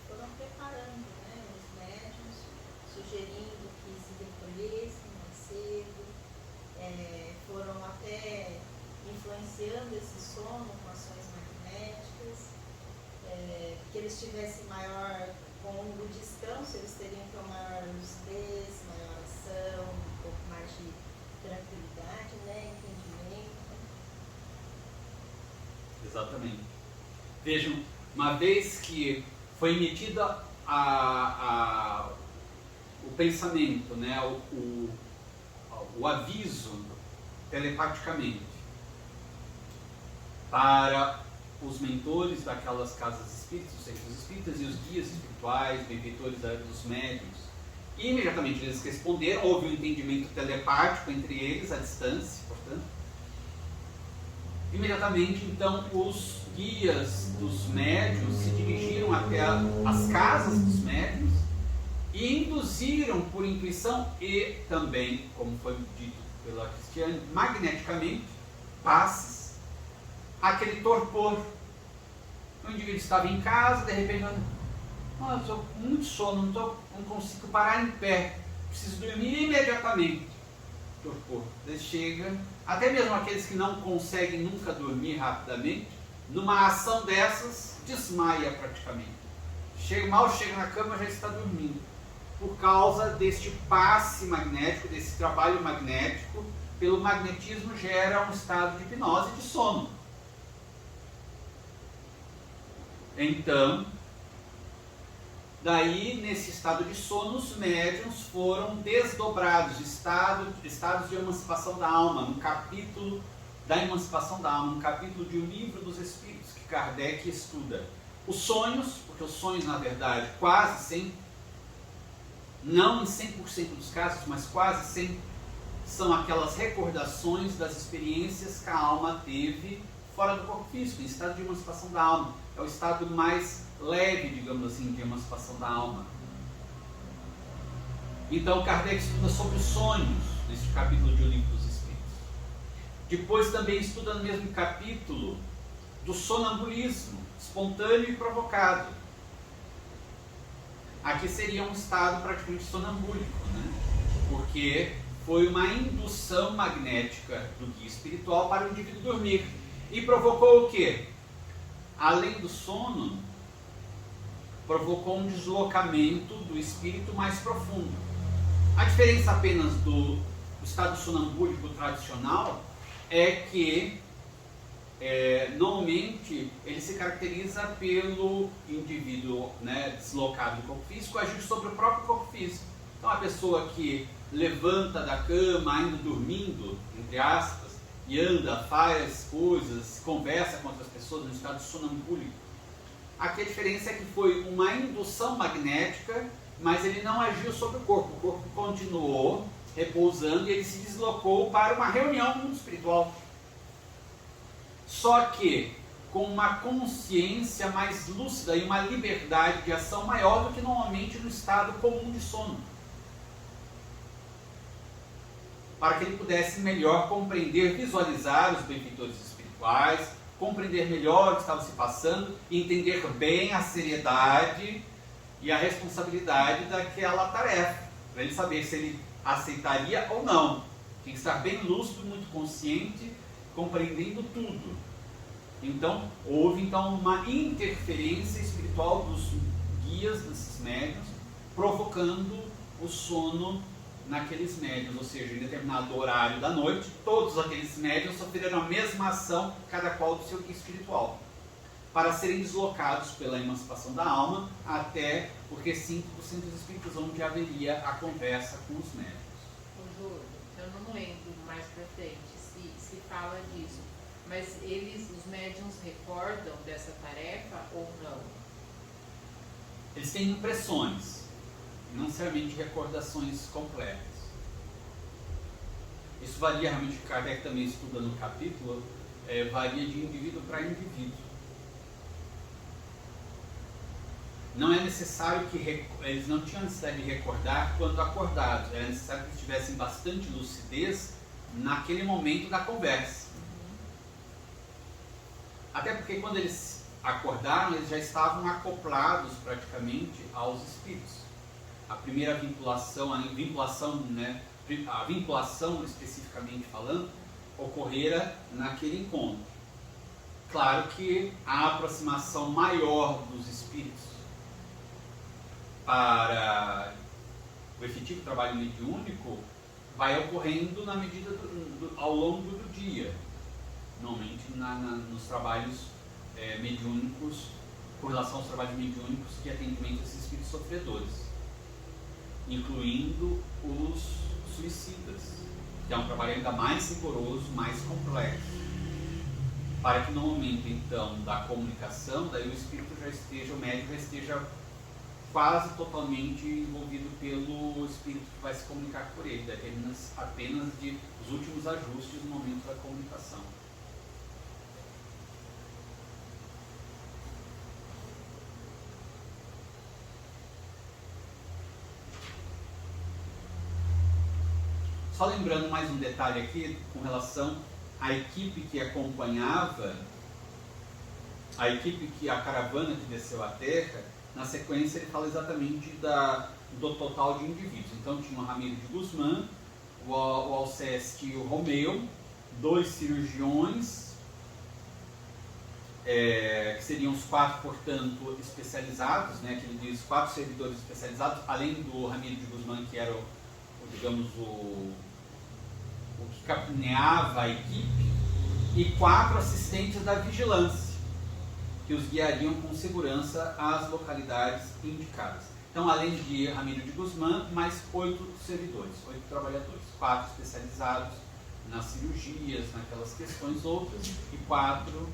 Foram preparando, os médiuns, sugerindo que se recolhessem mais cedo, foram até influenciando esse sono com ações magnéticas, que eles tivessem maior, com o descanso, eles teriam que ter maior lucidez, maior ação, um pouco mais de tranquilidade, entendimento. Exatamente. Vejam, uma vez que foi emitida o pensamento, o aviso telepaticamente para os mentores daquelas casas espíritas, os centros espíritas e os guias espirituais, benfeitores dos médiuns, e imediatamente eles responderam, houve um entendimento telepático entre eles, à distância, portanto. Imediatamente, então, os guias dos médiuns se dirigiram até as casas dos médiuns e induziram por intuição e também, como foi dito pela Cristiane, magneticamente, passes, aquele torpor. O indivíduo estava em casa, de repente, estou com muito sono, não consigo parar em pé, preciso dormir imediatamente. Torpor. Ele chega, até mesmo aqueles que não conseguem nunca dormir rapidamente, numa ação dessas, desmaia praticamente. Mal chega na cama, já está dormindo. Por causa deste passe magnético, desse trabalho magnético, pelo magnetismo gera um estado de hipnose e de sono. Então, daí, nesse estado de sono, os médiuns foram desdobrados, estados de emancipação da alma, no capítulo da emancipação da alma, no capítulo de O Livro dos Espíritos, que Kardec estuda. Os sonhos, porque os sonhos, na verdade, quase sempre, não em 100% dos casos, mas quase sempre, são aquelas recordações das experiências que a alma teve fora do corpo físico, em estado de emancipação da alma. É o estado mais leve, digamos assim, de emancipação da alma. Então, Kardec estuda sobre os sonhos, neste capítulo de O Livro dos Espíritos. Depois também estuda no mesmo capítulo do sonambulismo, espontâneo e provocado. Aqui seria um estado praticamente sonambúlico, porque foi uma indução magnética do guia espiritual para o indivíduo dormir. E provocou o quê? Além do sono, provocou um deslocamento do espírito mais profundo. A diferença apenas do estado sonambúlico tradicional é que normalmente ele se caracteriza pelo indivíduo deslocado do corpo físico agir sobre o próprio corpo físico. Então a pessoa que levanta da cama ainda dormindo, entre aspas, e anda, faz coisas, conversa com outras pessoas no estado sonambúlico. Aqui a diferença é que foi uma indução magnética, mas ele não agiu sobre o corpo continuou repousando e ele se deslocou para uma reunião no mundo espiritual. Só que com uma consciência mais lúcida e uma liberdade de ação maior do que normalmente no estado comum de sono. Para que ele pudesse melhor compreender, visualizar os benfeitores espirituais, compreender melhor o que estava se passando, entender bem a seriedade e a responsabilidade daquela tarefa. para ele saber se ele aceitaria ou não. Tem que estar bem lúcido, muito consciente, compreendendo tudo. Então, houve então uma interferência espiritual dos guias, desses médiuns, provocando o sono naqueles médiuns, ou seja, em determinado horário da noite, todos aqueles médiuns sofreram a mesma ação, cada qual do seu guia espiritual, para serem deslocados pela emancipação da alma até o recinto dos centros espíritas, onde haveria a conversa com os médiuns. Ô Júlio, eu não lembro mais pra frente se fala disso, mas os médiuns recordam dessa tarefa ou não? Eles têm impressões, não necessariamente recordações completas. Isso varia realmente, Kardec também estuda no capítulo, varia de indivíduo para indivíduo. Não é necessário que eles não tinham necessidade de recordar quando acordados, era necessário que eles tivessem bastante lucidez naquele momento da conversa. Até porque quando eles acordaram, eles já estavam acoplados praticamente aos espíritos. A primeira vinculação, a vinculação especificamente falando, ocorrera naquele encontro. Claro que a aproximação maior dos espíritos para o efetivo trabalho mediúnico vai ocorrendo na medida ao longo do dia, normalmente nos trabalhos mediúnicos, com relação aos trabalhos mediúnicos de atendimento a esses espíritos sofredores, incluindo os suicidas, que é um trabalho ainda mais rigoroso, mais complexo, para que no momento então da comunicação, daí o espírito já esteja, o médium já esteja quase totalmente envolvido pelo espírito que vai se comunicar por ele, dependendo apenas de os últimos ajustes no momento da comunicação. Só lembrando mais um detalhe aqui com relação à equipe que acompanhava, a caravana que desceu à Terra. Na sequência ele fala exatamente do total de indivíduos. Então tinha o Ramiro de Guzmán, o Alceste e o Romeu, 2 cirurgiões, que seriam os 4, portanto, especializados, né, que ele diz 4 servidores especializados, além do Ramiro de Guzmán, que era o que capitaneava a equipe, e 4 assistentes da vigilância, que os guiariam com segurança às localidades indicadas. Então, além de Ramiro de Guzmán, mais 8 servidores, 8 trabalhadores, 4 especializados nas cirurgias, naquelas questões outras, e 4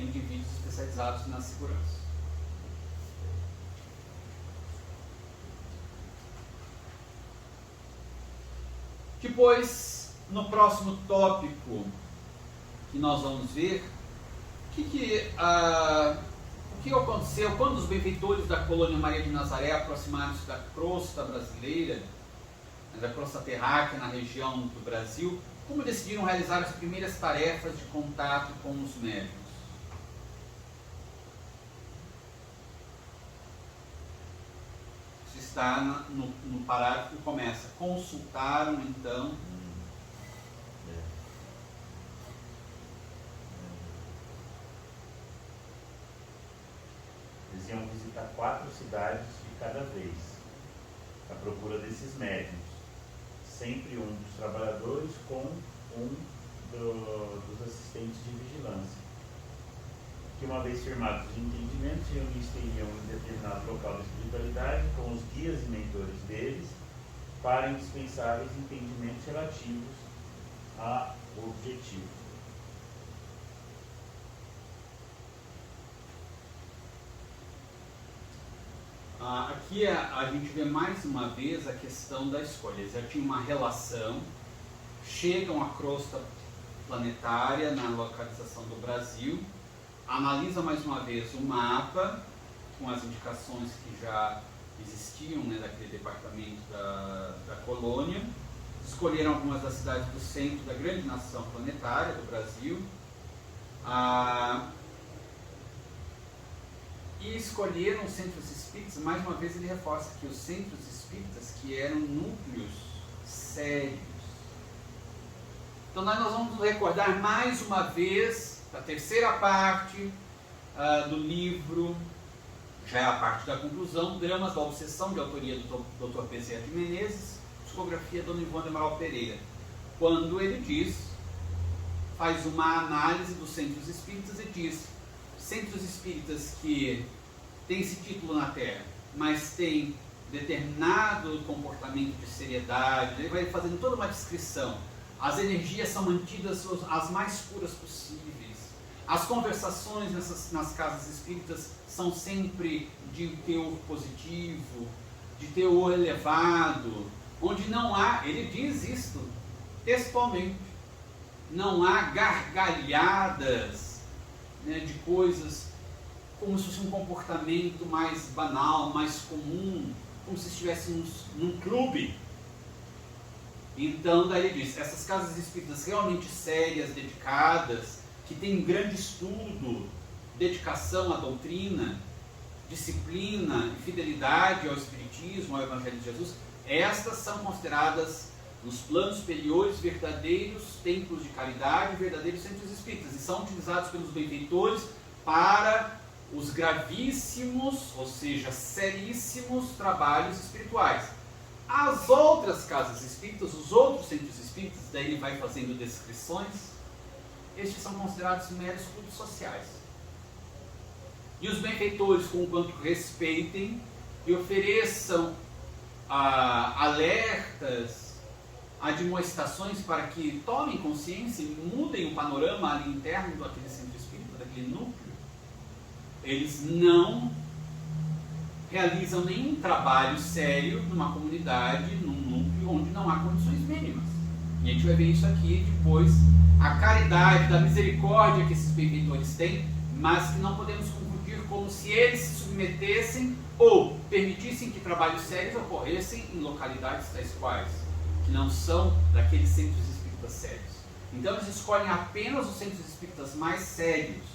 indivíduos especializados na segurança. Depois, no próximo tópico que nós vamos ver, o que aconteceu quando os benfeitores da colônia Maria de Nazaré aproximaram-se da crosta brasileira, da crosta terráquea na região do Brasil, como decidiram realizar as primeiras tarefas de contato com os médiuns? Isso está no parágrafo que começa. Consultaram então. Eles iam visitar 4 cidades de cada vez, à procura desses médiuns. Sempre um dos trabalhadores com um dos assistentes de vigilância. Que uma vez firmados os entendimentos, reunir-se-iam em determinado local da espiritualidade com os guias e mentores deles para indispensáveis entendimentos relativos ao objetivo. Aqui a gente vê mais uma vez a questão da escolha. Eles já tinham uma relação, chegam à crosta planetária na localização do Brasil, analisam mais uma vez o mapa com as indicações que já existiam, né, daquele departamento da colônia, escolheram algumas das cidades do centro da grande nação planetária do Brasil, E escolheram os centros espíritas, mais uma vez ele reforça que os centros espíritas que eram núcleos sérios. Então nós vamos nos recordar mais uma vez da terceira parte do livro, já é a parte da conclusão, Dramas da Obsessão, de autoria do Dr. Bezerra de Menezes, psicografia de Dona Ivone Amaral Pereira, quando ele diz, faz uma análise dos centros espíritas e diz, centros espíritas que têm esse título na Terra, mas têm determinado comportamento de seriedade, ele vai fazendo toda uma descrição. As energias são mantidas as mais puras possíveis. As conversações nas casas espíritas são sempre de teor positivo, de teor elevado, onde não há, ele diz isto textualmente, não há gargalhadas, né, de coisas como se fosse um comportamento mais banal, mais comum, como se estivéssemos num clube. Então, daí ele diz, essas casas espíritas realmente sérias, dedicadas, que têm grande estudo, dedicação à doutrina, disciplina e fidelidade ao Espiritismo, ao Evangelho de Jesus, estas são consideradas, nos planos superiores, verdadeiros templos de caridade, verdadeiros centros espíritas, e são utilizados pelos benfeitores para os gravíssimos, ou seja, seríssimos trabalhos espirituais. As outras casas espíritas, os outros centros espíritas, daí ele vai fazendo descrições, estes são considerados meros clubes sociais. E os benfeitores, conquanto respeitem e ofereçam alertas, admoestações para que tomem consciência e mudem o panorama ali interno daquele centro espírita, daquele núcleo, eles não realizam nenhum trabalho sério numa comunidade, num núcleo onde não há condições mínimas. E a gente vai ver isso aqui depois, a caridade, da misericórdia que esses benfeitores têm, mas que não podemos confundir como se eles se submetessem ou permitissem que trabalhos sérios ocorressem em localidades tais quais, que não são daqueles centros espíritas sérios. Então eles escolhem apenas os centros espíritas mais sérios.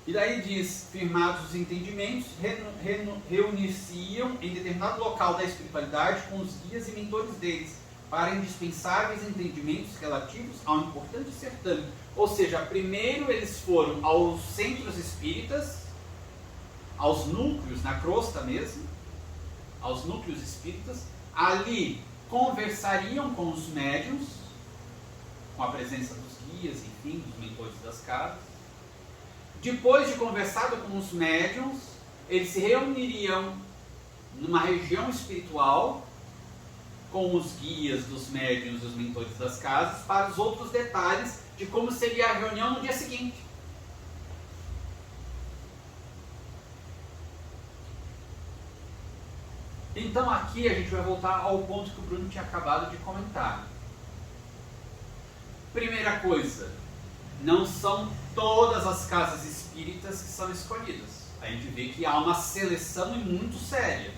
E daí diz, firmados os entendimentos, reunir-se-iam em determinado local da espiritualidade com os guias e mentores deles, para indispensáveis entendimentos relativos ao importante certame. Ou seja, primeiro eles foram aos centros espíritas, aos núcleos, na crosta mesmo, aos núcleos espíritas, ali conversariam com os médiuns, com a presença dos guias, enfim, dos mentores das casas. Depois de conversado com os médiuns, eles se reuniriam numa região espiritual com os guias dos médiuns e os mentores das casas para os outros detalhes de como seria a reunião no dia seguinte. Então aqui a gente vai voltar ao ponto que o Bruno tinha acabado de comentar. Primeira coisa, não são todas as casas espíritas que são escolhidas. A gente vê que há uma seleção e muito séria.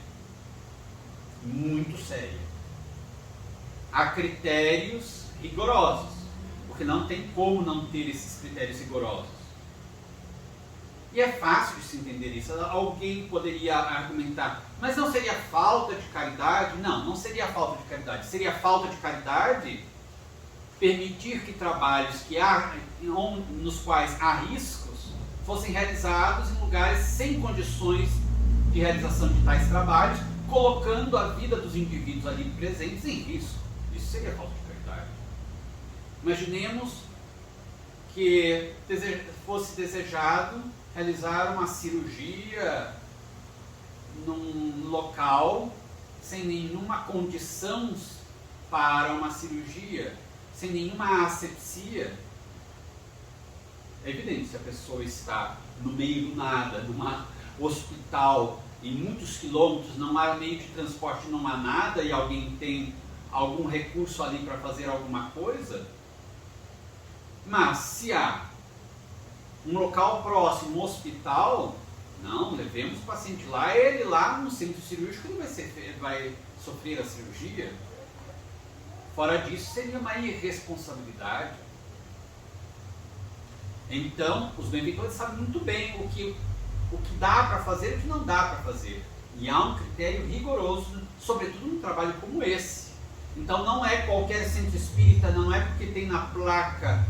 Muito séria. Há critérios rigorosos, porque não tem como não ter esses critérios rigorosos. E é fácil de se entender isso. Alguém poderia argumentar, mas não seria falta de caridade? Não, não seria falta de caridade. Seria falta de caridade permitir que trabalhos nos quais há riscos fossem realizados em lugares sem condições de realização de tais trabalhos, colocando a vida dos indivíduos ali presentes em risco. Isso seria falta de caridade. Imaginemos que fosse desejado realizar uma cirurgia num local sem nenhuma condição para uma cirurgia, sem nenhuma asepsia. É evidente, se a pessoa está no meio do nada, num hospital, em muitos quilômetros, não há meio de transporte, não há nada, e alguém tem algum recurso ali para fazer alguma coisa. Mas se há um local próximo, um hospital, não, levemos o paciente lá, ele lá no centro cirúrgico ele vai sofrer a cirurgia. Fora disso, seria uma irresponsabilidade. Então, os benfeitores sabem muito bem o que dá para fazer e o que não dá para fazer. E há um critério rigoroso, sobretudo num trabalho como esse. Então, não é qualquer centro espírita, não é porque tem na placa,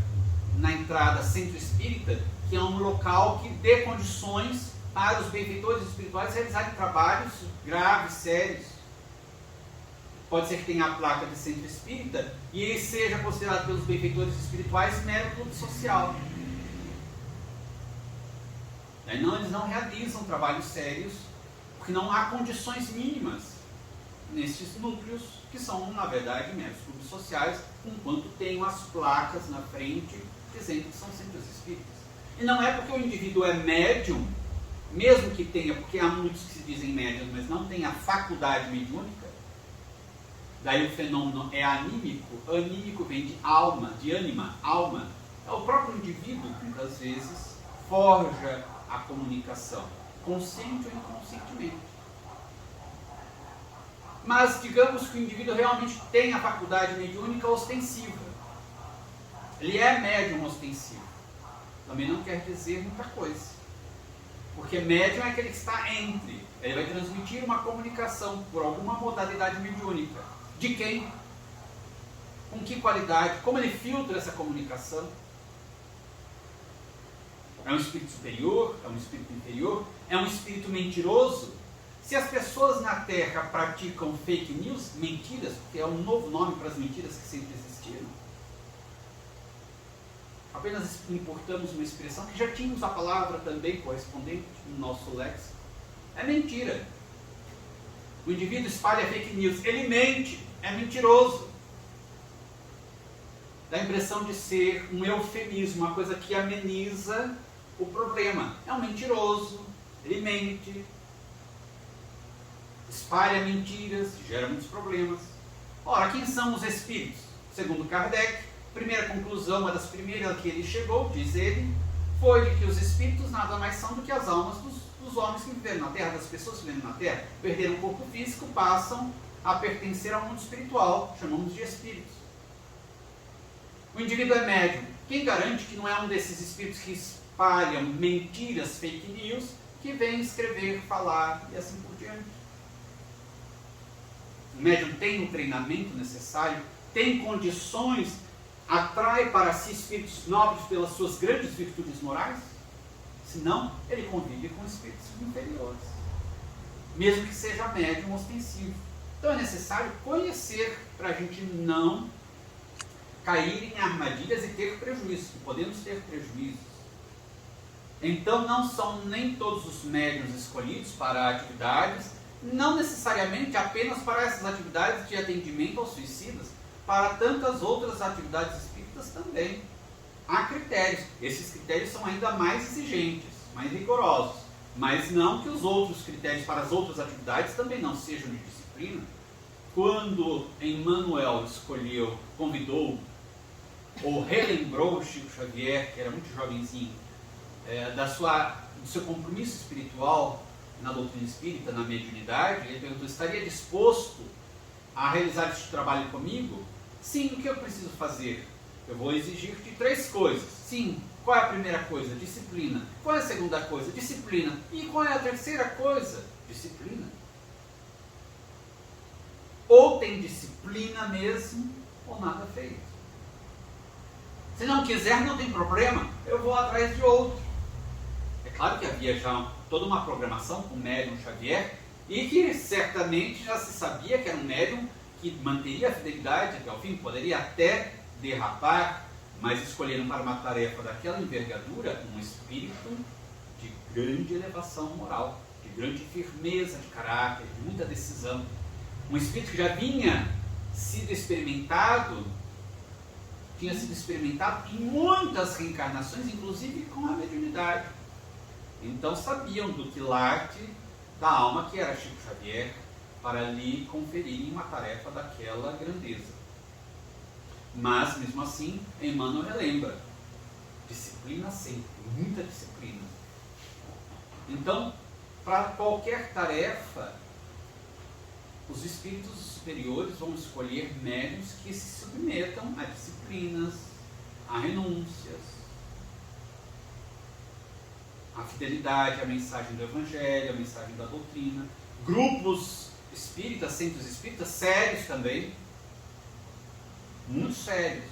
na entrada, centro espírita, que é um local que dê condições para os benfeitores espirituais realizarem trabalhos graves, sérios. Pode ser que tenha a placa de centro espírita e ele seja considerado pelos benfeitores espirituais mero clube social. Daí não, eles não realizam trabalhos sérios, porque não há condições mínimas nesses núcleos, que são, na verdade, meros clubes sociais, enquanto tem as placas na frente dizendo que são centros espíritas. E não é porque o indivíduo é médium, mesmo que tenha, porque há muitos que se dizem médiums, mas não tem a faculdade mediúnica, daí o fenômeno é anímico. Anímico vem de alma, de ânima, alma. É o próprio indivíduo que muitas vezes forja a comunicação, consciente ou inconscientemente. Mas digamos que o indivíduo realmente tem a faculdade mediúnica ostensiva. Ele é médium ostensivo. Também não quer dizer muita coisa. Porque médium é aquele que está entre. Ele vai transmitir uma comunicação por alguma modalidade mediúnica. De quem? Com que qualidade? Como ele filtra essa comunicação? É um espírito superior? É um espírito inferior? É um espírito mentiroso? Se as pessoas na Terra praticam fake news, mentiras, porque é um novo nome para as mentiras que sempre existiram, apenas importamos uma expressão que já tínhamos a palavra também correspondente no nosso léxico. É mentira. O indivíduo espalha fake news, ele mente, é mentiroso. Dá a impressão de ser um eufemismo, uma coisa que ameniza o problema. É um mentiroso, ele mente, espalha mentiras, gera muitos problemas. Ora, quem são os espíritos? Segundo Kardec, primeira conclusão, uma das primeiras que ele chegou, diz ele, foi de que os espíritos nada mais são do que as almas dos homens que viveram na Terra, das pessoas que viveram na Terra, perderam o corpo físico, passam a pertencer ao mundo espiritual, chamamos de espíritos. O indivíduo é médium. Quem garante que não é um desses espíritos que espalham mentiras, fake news, que vem escrever, falar e assim por diante? O médium tem o treinamento necessário, tem condições, atrai para si espíritos nobres pelas suas grandes virtudes morais? Senão, ele convive com espíritos inferiores, mesmo que seja médium ostensivo. Então é necessário conhecer para a gente não cair em armadilhas e ter prejuízos. Podemos ter prejuízos. Então não são nem todos os médiuns escolhidos para atividades, não necessariamente apenas para essas atividades de atendimento aos suicidas, para tantas outras atividades espíritas também. Há critérios. Esses critérios são ainda mais exigentes, mais rigorosos. Mas não que os outros critérios para as outras atividades também não sejam de disciplina. Quando Emmanuel convidou ou relembrou Chico Xavier, que era muito jovenzinho, do seu compromisso espiritual na doutrina espírita, na mediunidade, ele perguntou: estaria disposto a realizar este trabalho comigo? Sim. O que eu preciso fazer? Eu vou exigir-te 3 coisas. Sim. Qual é a primeira coisa? Disciplina. Qual é a segunda coisa? Disciplina. E qual é a terceira coisa? Disciplina. Ou tem disciplina mesmo, ou nada feito. Se não quiser, não tem problema, eu vou atrás de outro. É claro que havia já toda uma programação com o médium Xavier, e que certamente já se sabia que era um médium que manteria a fidelidade até o fim, poderia até derrapar, mas escolheram para uma tarefa daquela envergadura um espírito de grande elevação moral, de grande firmeza de caráter, de muita decisão. Um espírito que já tinha sido experimentado em muitas reencarnações, inclusive com a mediunidade. Então sabiam do quilate da alma que era Chico Xavier, para lhe conferirem uma tarefa daquela grandeza. Mas, mesmo assim, Emmanuel relembra: disciplina sempre, muita disciplina. Então, para qualquer tarefa, os espíritos superiores vão escolher médiuns que se submetam a disciplinas, a renúncias, a fidelidade à mensagem do Evangelho, à mensagem da doutrina. Grupos espíritas, centros espíritas, sérios também, muito sérios.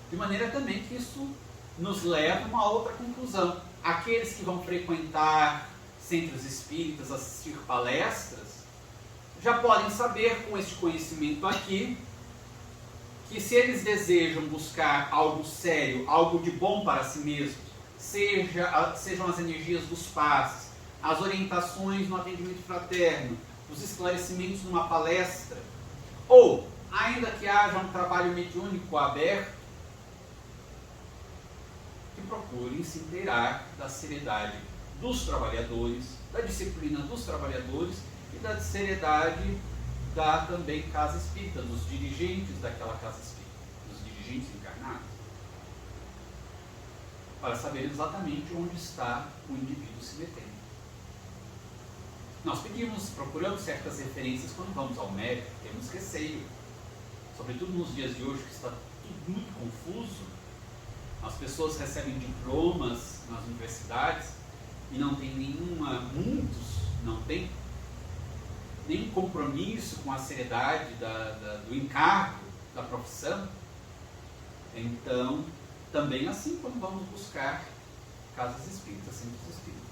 De maneira também que isso nos leva a uma outra conclusão. Aqueles que vão frequentar centros espíritas, assistir palestras, já podem saber com este conhecimento aqui, que se eles desejam buscar algo sério, algo de bom para si mesmos, sejam as energias dos passes, as orientações no atendimento fraterno, os esclarecimentos numa palestra, ou ainda que haja um trabalho mediúnico aberto, que procurem se inteirar da seriedade dos trabalhadores, da disciplina dos trabalhadores e da seriedade da também casa espírita, dos dirigentes daquela casa espírita, dos dirigentes encarnados, para saber exatamente onde está o indivíduo se metendo. Nós procuramos certas referências quando vamos ao médico, temos receio, sobretudo nos dias de hoje que está tudo muito confuso. As pessoas recebem diplomas nas universidades e não tem muitos não têm nenhum compromisso com a seriedade do encargo da profissão. Então, também assim quando vamos buscar casas espíritas, centros espíritas.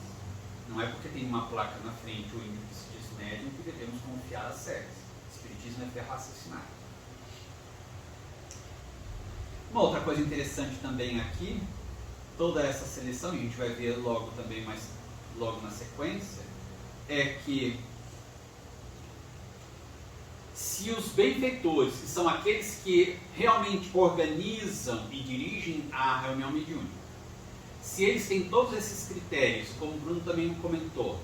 Não é porque tem uma placa na frente ou índice que se diz médium que devemos confiar às cegas. O espiritismo é fé raciocinada. Uma outra coisa interessante também aqui, toda essa seleção, e a gente vai ver logo também, mas logo na sequência, é que se os benfeitores, que são aqueles que realmente organizam e dirigem a reunião mediúnica, se eles têm todos esses critérios, como o Bruno também comentou,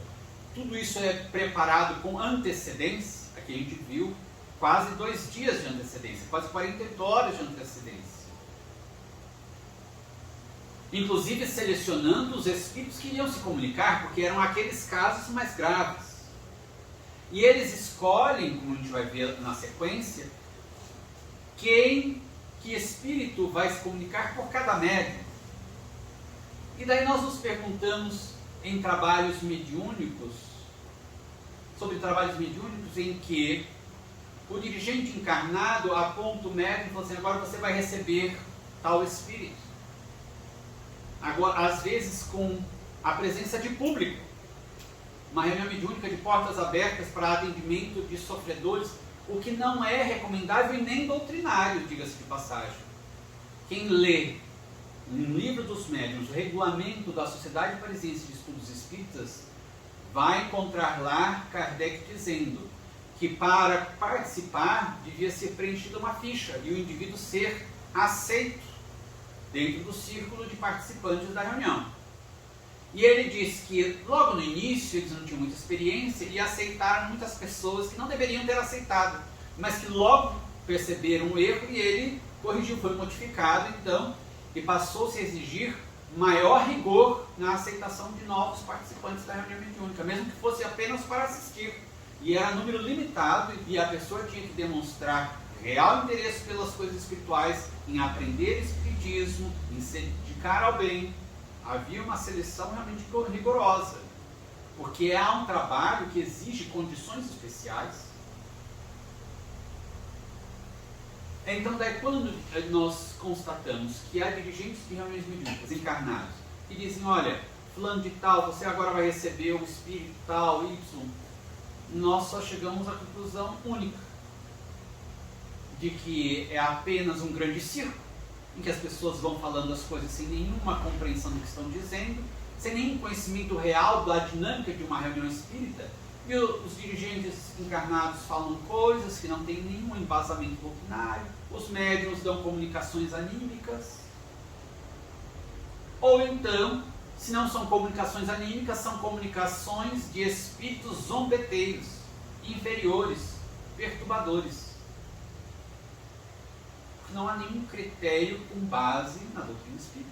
tudo isso é preparado com antecedência, aqui a gente viu quase 2 dias de antecedência, quase 48 horas de antecedência. Inclusive selecionando os espíritos que iriam se comunicar, porque eram aqueles casos mais graves. E eles escolhem, como a gente vai ver na sequência, que espírito vai se comunicar por cada médium. E daí nós nos perguntamos em trabalhos mediúnicos, sobre trabalhos mediúnicos em que o dirigente encarnado aponta o médium e fala assim: agora você vai receber tal espírito. Agora, às vezes com a presença de público, uma reunião mediúnica de portas abertas para atendimento de sofredores, o que não é recomendável e nem doutrinário, diga-se de passagem. Quem lê no livro dos médiuns, o regulamento da Sociedade Parisiense de Estudos Espíritas, vai encontrar lá Kardec dizendo que para participar devia ser preenchida uma ficha e o indivíduo ser aceito dentro do círculo de participantes da reunião. E ele diz que logo no início eles não tinham muita experiência e aceitaram muitas pessoas que não deveriam ter aceitado, mas que logo perceberam o erro e ele corrigiu, foi modificado então, e passou-se a exigir maior rigor na aceitação de novos participantes da reunião mediúnica, mesmo que fosse apenas para assistir. E era número limitado e a pessoa tinha que demonstrar real interesse pelas coisas espirituais, em aprender espiritismo, em se dedicar ao bem. Havia uma seleção realmente rigorosa, porque há um trabalho que exige condições especiais. Então, daí, quando nós constatamos que há dirigentes de reuniões mediúnicas encarnados que dizem: olha, fulano de tal, você agora vai receber o espírito tal, Y, nós só chegamos à conclusão única, de que é apenas um grande circo, em que as pessoas vão falando as coisas sem nenhuma compreensão do que estão dizendo, sem nenhum conhecimento real da dinâmica de uma reunião espírita, e os dirigentes encarnados falam coisas que não têm nenhum embasamento doutrinário, os médiuns dão comunicações anímicas, ou então, se não são comunicações anímicas, são comunicações de espíritos zombeteiros, inferiores, perturbadores. Não há nenhum critério com base na doutrina espírita.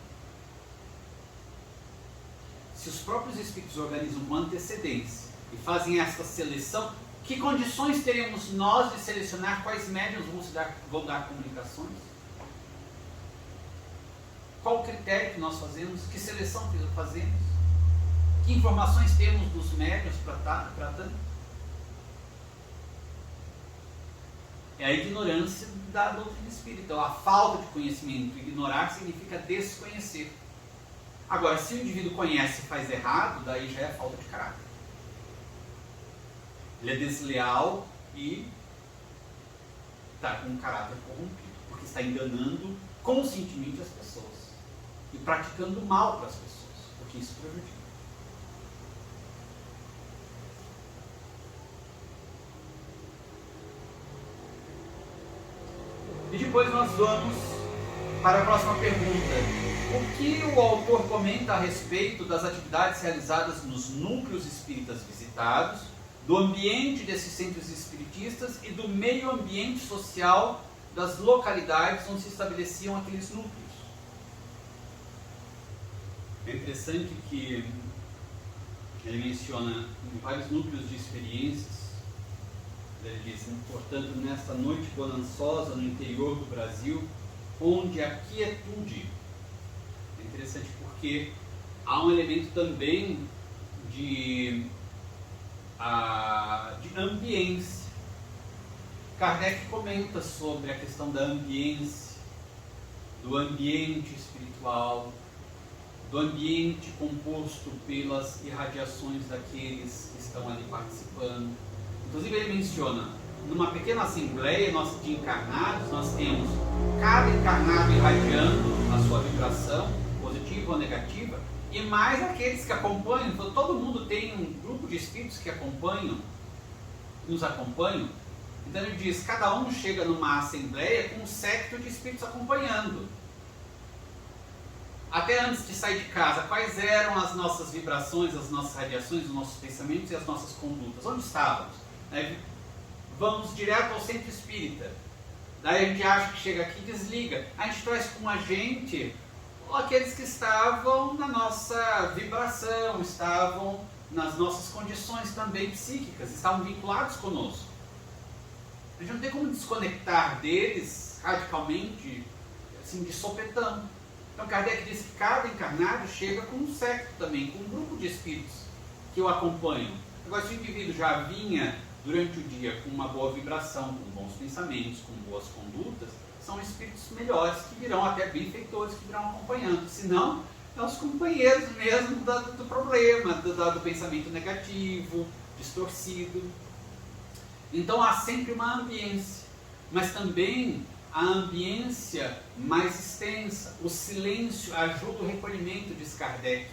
Se os próprios espíritos organizam com antecedência e fazem esta seleção, que condições teremos nós de selecionar quais médiuns vão dar comunicações? Qual o critério que nós fazemos? Que seleção fazemos? Que informações temos dos médiuns para tanto? É a ignorância da doutrina espírita, então, a falta de conhecimento. Ignorar significa desconhecer. Agora, se o indivíduo conhece e faz errado, daí já é falta de caráter. Ele é desleal e está com um caráter corrompido, porque está enganando conscientemente as pessoas e praticando mal para as pessoas, porque isso prejudica. E depois nós vamos para a próxima pergunta. O que o autor comenta a respeito das atividades realizadas nos núcleos espíritas visitados, do ambiente desses centros espiritistas e do meio ambiente social das localidades onde se estabeleciam aqueles núcleos? É interessante que ele menciona vários núcleos de experiências. Ele diz, portanto, nesta noite bonançosa no interior do Brasil, onde a quietude, é interessante porque há um elemento também de ambiência. Kardec comenta sobre a questão da ambiência, do ambiente espiritual, do ambiente composto pelas irradiações daqueles que estão ali participando. Inclusive ele menciona, numa pequena assembleia de encarnados, nós temos cada encarnado irradiando a sua vibração, positiva ou negativa, e mais aqueles que acompanham. Então, todo mundo tem um grupo de espíritos que nos acompanham. Então ele diz, cada um chega numa assembleia com um séquito de espíritos acompanhando. Até antes de sair de casa, quais eram as nossas vibrações, as nossas radiações, os nossos pensamentos e as nossas condutas? Onde estávamos? Vamos direto ao centro espírita. Daí a gente acha que chega aqui e desliga. A gente traz com a gente aqueles que estavam na nossa vibração, estavam nas nossas condições também psíquicas, estavam vinculados conosco. A gente não tem como desconectar deles radicalmente, assim, de sopetão. Então Kardec diz que cada encarnado chega com um séquito também, com um grupo de espíritos que o acompanham. Agora, se o indivíduo já vinha durante o dia com uma boa vibração, com bons pensamentos, com boas condutas, são espíritos melhores que virão, até benfeitores que virão acompanhando. Senão, são os companheiros mesmo do problema, do pensamento negativo, distorcido. Então há sempre uma ambiência, mas também a ambiência mais extensa. O silêncio ajuda o recolhimento, diz Kardec,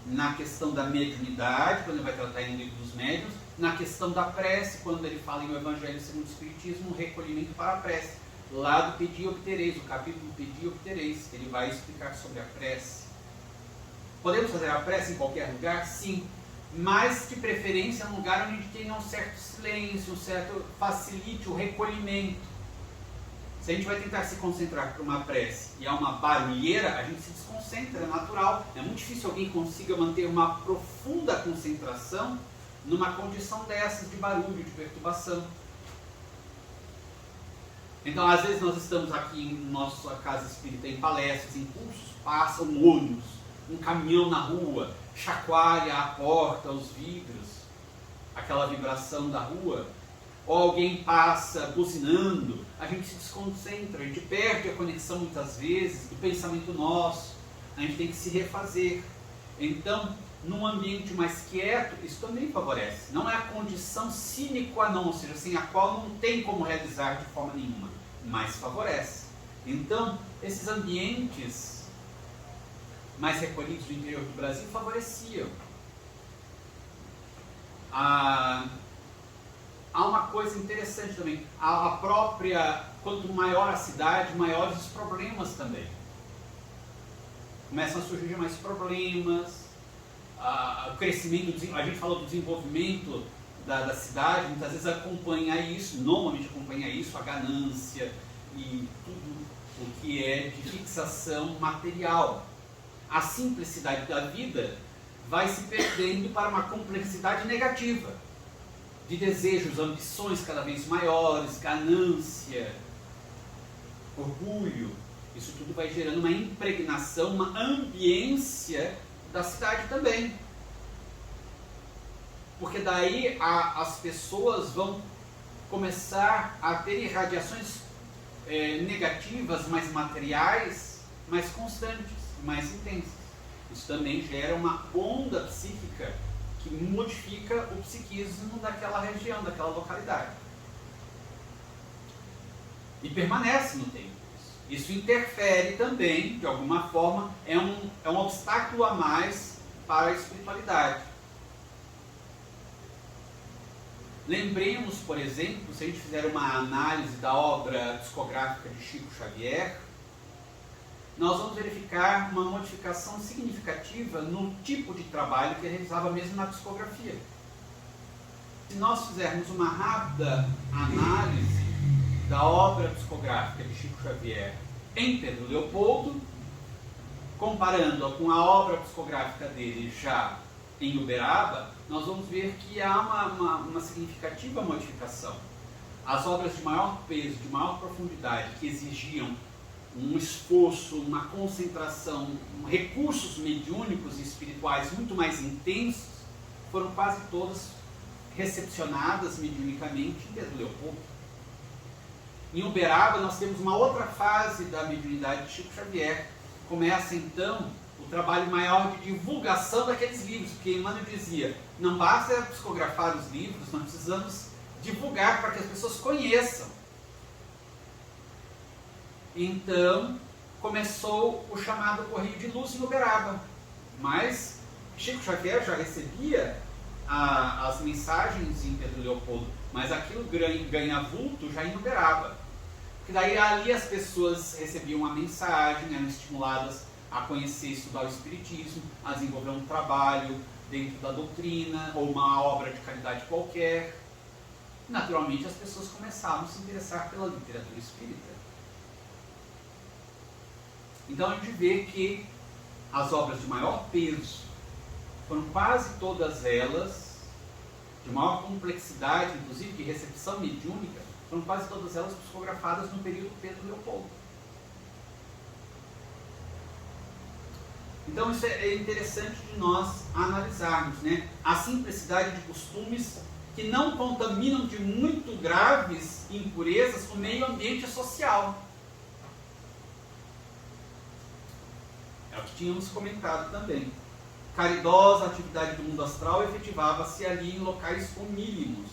na questão da mediunidade, quando ele vai tratar em Livro dos Médiuns, na questão da prece, quando ele fala em O Evangelho segundo o Espiritismo, um recolhimento para a prece. Lá do Pedi e Obtereis, o capítulo Pedi e Obtereis, ele vai explicar sobre a prece. Podemos fazer a prece em qualquer lugar? Sim, mas de preferência num lugar onde tenha um certo silêncio, facilite o recolhimento. Se a gente vai tentar se concentrar para uma prece e há uma barulheira, a gente se desconcentra, é natural. É muito difícil alguém consiga manter uma profunda concentração numa condição dessas de barulho, de perturbação. Então, às vezes nós estamos aqui em nossa casa espírita, em palestras, em cursos, passa um ônibus, um caminhão na rua, chacoalha a porta, os vidros, aquela vibração da rua, ou alguém passa buzinando, a gente se desconcentra, a gente perde a conexão muitas vezes do pensamento nosso, a gente tem que se refazer. Então, num ambiente mais quieto, isso também favorece. Não é a condição sine qua non, ou seja, sem a qual não tem como realizar de forma nenhuma, mas favorece. Então, esses ambientes mais recolhidos do interior do Brasil favoreciam. Há uma coisa interessante também, a própria, quanto maior a cidade, maiores os problemas também. Começam a surgir mais problemas, o crescimento, a gente falou do desenvolvimento da cidade, muitas vezes acompanha isso, normalmente acompanha isso, a ganância e tudo o que é de fixação material. A simplicidade da vida vai se perdendo para uma complexidade negativa, de desejos, ambições cada vez maiores, ganância, orgulho. Isso tudo vai gerando uma impregnação, uma ambiência da cidade também. Porque daí as pessoas vão começar a ter irradiações negativas, mais materiais, mais constantes, mais intensas. Isso também gera uma onda psíquica que modifica o psiquismo daquela região, daquela localidade. E permanece no tempo. Isso interfere também, de alguma forma, é um obstáculo a mais para a espiritualidade. Lembremos, por exemplo, se a gente fizer uma análise da obra discográfica de Chico Xavier, nós vamos verificar uma modificação significativa no tipo de trabalho que ele realizava mesmo na discografia. Se nós fizermos uma rápida análise da obra discográfica de Chico Xavier em Pedro Leopoldo, comparando-a com a obra discográfica dele já em Uberaba, nós vamos ver que há uma significativa modificação. As obras de maior peso, de maior profundidade, que exigiam um esforço, uma concentração, recursos mediúnicos e espirituais muito mais intensos, foram quase todas recepcionadas mediunicamente em Pedro Leopoldo. Em Uberaba nós temos uma outra fase da mediunidade de Chico Xavier. Começa então o trabalho maior de divulgação daqueles livros, porque Emmanuel dizia, não basta psicografar os livros, nós precisamos divulgar para que as pessoas conheçam. Então começou o chamado Correio de Luz em Uberaba, mas Chico Xavier já recebia as mensagens em Pedro Leopoldo, mas aquilo ganha vulto já em Uberaba. Porque daí ali as pessoas recebiam a mensagem, eram estimuladas a conhecer e estudar o Espiritismo, a desenvolver um trabalho dentro da doutrina, ou uma obra de caridade qualquer. Naturalmente as pessoas começaram a se interessar pela literatura espírita. Então a gente vê que as obras de maior peso foram quase todas elas, de maior complexidade, inclusive de recepção mediúnica, foram quase todas elas psicografadas no período Pedro Leopoldo. Então isso é interessante de nós analisarmos, né? A simplicidade de costumes que não contaminam de muito graves impurezas o meio ambiente social. É o que tínhamos comentado também. Caridosa atividade do mundo astral efetivava-se ali em locais humílimos,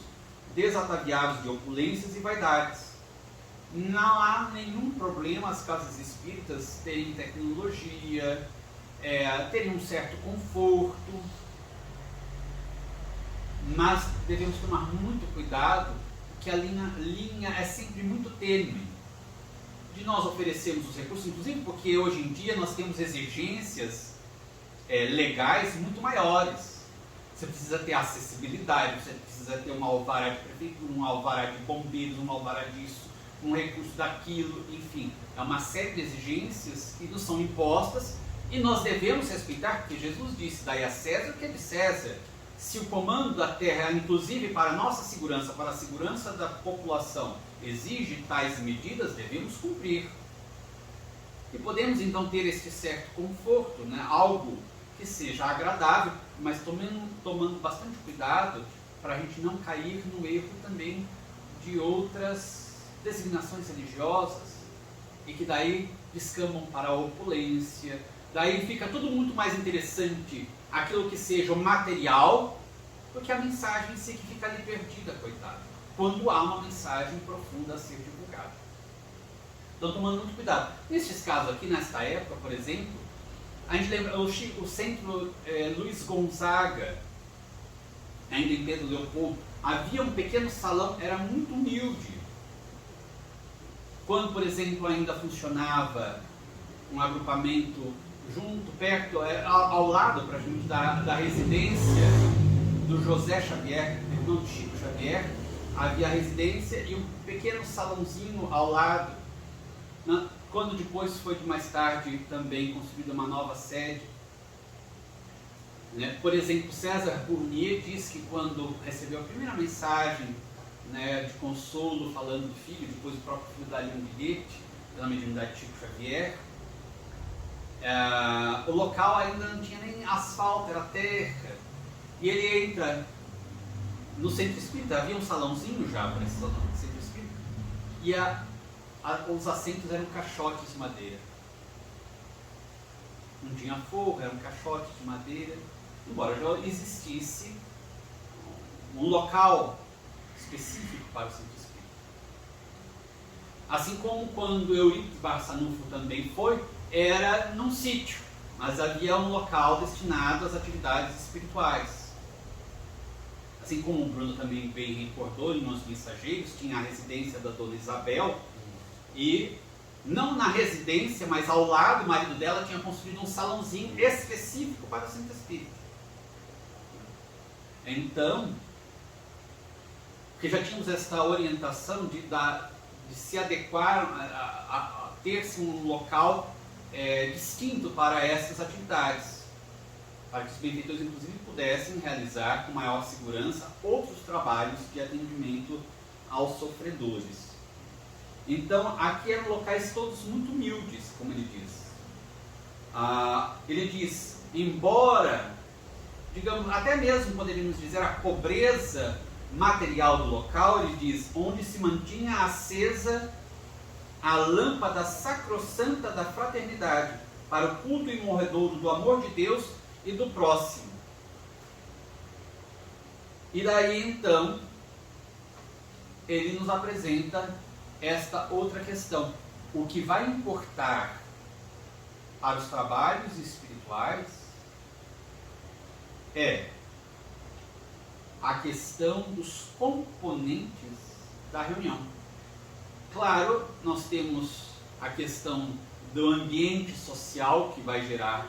desataviados de opulências e vaidades. Não há nenhum problema as casas espíritas terem tecnologia, terem um certo conforto, mas devemos tomar muito cuidado, porque a linha é sempre muito tênue de nós oferecermos os recursos, inclusive porque hoje em dia nós temos exigências legais muito maiores. Você precisa ter acessibilidade, você precisa ter um alvará de prefeitura, um alvará de bombeiros, um alvará disso, um recurso daquilo, enfim. É uma série de exigências que nos são impostas e nós devemos respeitar, porque Jesus disse, dai a César o que é de César. Se o comando da terra, inclusive para a nossa segurança, para a segurança da população, exige tais medidas, devemos cumprir. E podemos então ter este certo conforto, né? Algo que seja agradável, mas tomando bastante cuidado para a gente não cair no erro também de outras designações religiosas e que daí descambam para a opulência. Daí fica tudo muito mais interessante aquilo que seja o material do que a mensagem em si que fica ali perdida, coitado, quando há uma mensagem profunda a ser divulgada. Então tomando muito cuidado. Nestes casos aqui, nesta época, por exemplo, a gente lembra o centro Luiz Gonzaga, ainda em Pedro Leopoldo, havia um pequeno salão, era muito humilde. Quando, por exemplo, ainda funcionava um agrupamento junto, perto, ao lado praticamente da residência do José Xavier, irmão do Chico Xavier, havia a residência e um pequeno salãozinho ao lado. Quando depois foi mais tarde também construída uma nova sede. Por exemplo, César Bournier diz que quando recebeu a primeira mensagem de consolo falando do filho, depois o próprio filho dá-lhe um bilhete, pela mediunidade de Chico Xavier, o local ainda não tinha nem asfalto, era terra. E ele entra no centro espírita, havia um salãozinho já para esse salão do centro espírita, e os assentos eram caixotes de madeira. Não tinha forro, era um caixote de madeira, embora já existisse um local específico para o centro espírita. Assim como quando Eurípides Barçanufo também foi, era num sítio, mas havia um local destinado às atividades espirituais. Assim como o Bruno também bem recordou em Os Mensageiros, tinha a residência da Dona Isabel, e não na residência, mas ao lado, o marido dela tinha construído um salãozinho específico para o centro espírita. Então, porque já tínhamos esta orientação de se adequar a ter-se um local distinto para essas atividades, para que os benfeitores, inclusive, pudessem realizar com maior segurança outros trabalhos de atendimento aos sofredores. Então, aqui eram locais todos muito humildes, como ele diz. Ele diz, embora, digamos, até mesmo poderíamos dizer a pobreza material do local, ele diz, onde se mantinha acesa a lâmpada sacrossanta da fraternidade, para o culto imorredouro do amor de Deus e do próximo. E daí então, ele nos apresenta esta outra questão. O que vai importar para os trabalhos espirituais é a questão dos componentes da reunião. Claro, nós temos a questão do ambiente social que vai gerar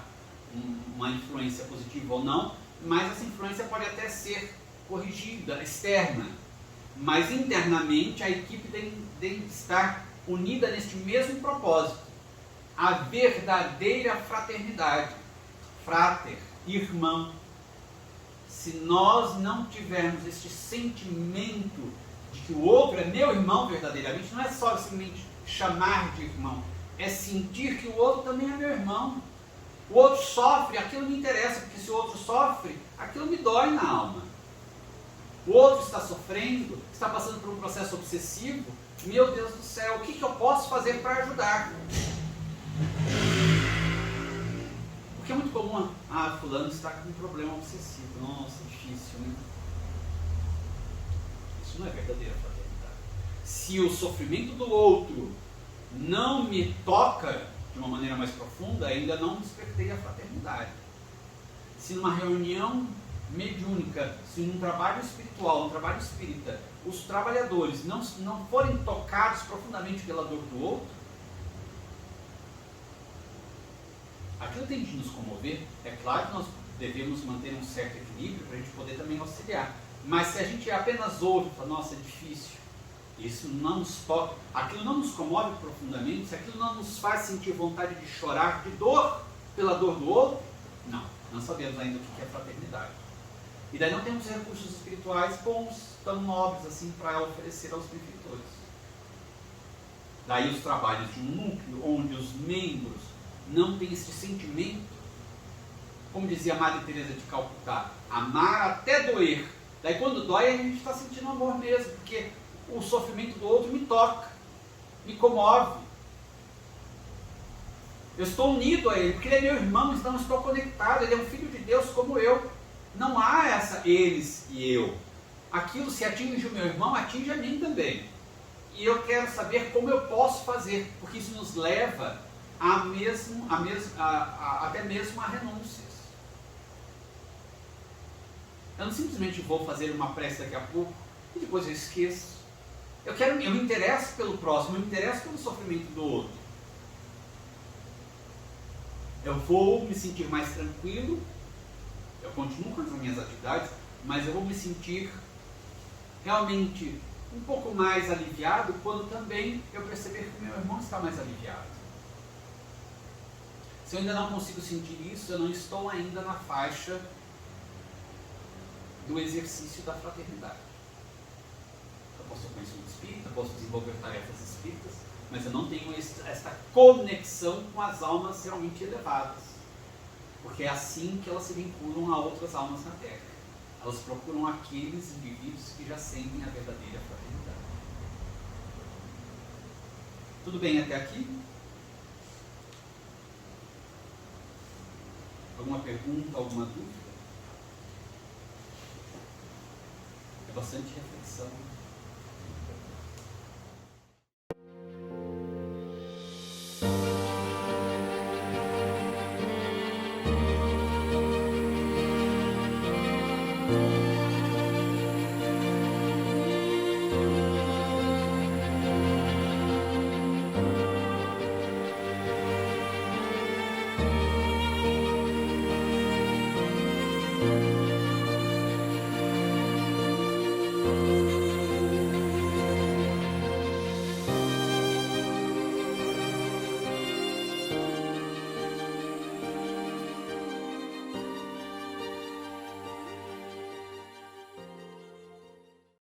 uma influência positiva ou não, mas essa influência pode até ser corrigida, externa. Mas internamente a equipe tem que estar unida neste mesmo propósito. A verdadeira fraternidade. Frater, irmão. Se nós não tivermos este sentimento de que o outro é meu irmão verdadeiramente, não é só simplesmente chamar de irmão, é sentir que o outro também é meu irmão. O outro sofre, aquilo me interessa, porque se o outro sofre, aquilo me dói na alma. O outro está sofrendo, está passando por um processo obsessivo, meu Deus do céu, o que eu posso fazer para ajudar? Porque é muito comum, fulano está com um problema obsessivo, nossa, difícil, né? Isso não é verdadeira fraternidade. Se o sofrimento do outro não me toca de uma maneira mais profunda, ainda não despertei a fraternidade. Se numa reunião mediúnica, se num trabalho espiritual, num trabalho espírita, os trabalhadores não forem tocados profundamente pela dor do outro, aquilo tem de nos comover. É claro que nós devemos manter um certo equilíbrio para a gente poder também auxiliar. Mas se a gente apenas ouve e fala, nossa, é difícil, isso não nos toca, aquilo não nos comove profundamente, se aquilo não nos faz sentir vontade de chorar de dor pela dor do outro, não sabemos ainda o que é fraternidade. E daí não temos recursos espirituais bons, tão nobres assim, para oferecer aos benfeitores. Daí os trabalhos de um núcleo onde os membros não têm esse sentimento, como dizia a Madre Teresa de Calcutá, amar até doer. Daí quando dói a gente está sentindo amor mesmo, porque o sofrimento do outro me toca, me comove. Eu estou unido a ele, porque ele é meu irmão, então eu estou conectado, ele é um filho de Deus como eu. Não há essa eles e eu. Aquilo, se atinge o meu irmão, atinge a mim também. E eu quero saber como eu posso fazer, porque isso nos leva até mesmo a renúncias. Eu não simplesmente vou fazer uma prece daqui a pouco e depois eu esqueço. Eu me interesso pelo próximo, eu me interesso pelo sofrimento do outro. Eu vou me sentir mais tranquilo, eu continuo com as minhas atividades, mas eu vou me sentir realmente um pouco mais aliviado quando também eu perceber que o meu irmão está mais aliviado. Se eu ainda não consigo sentir isso, eu não estou ainda na faixa do exercício da fraternidade. Eu posso conhecer um espírita, posso desenvolver tarefas espíritas, mas eu não tenho esta conexão com as almas realmente elevadas, porque é assim que elas se vinculam a outras almas na Terra. Elas procuram aqueles indivíduos que já sentem a verdadeira fraternidade. Tudo bem até aqui? Alguma pergunta, alguma dúvida? É bastante reflexão.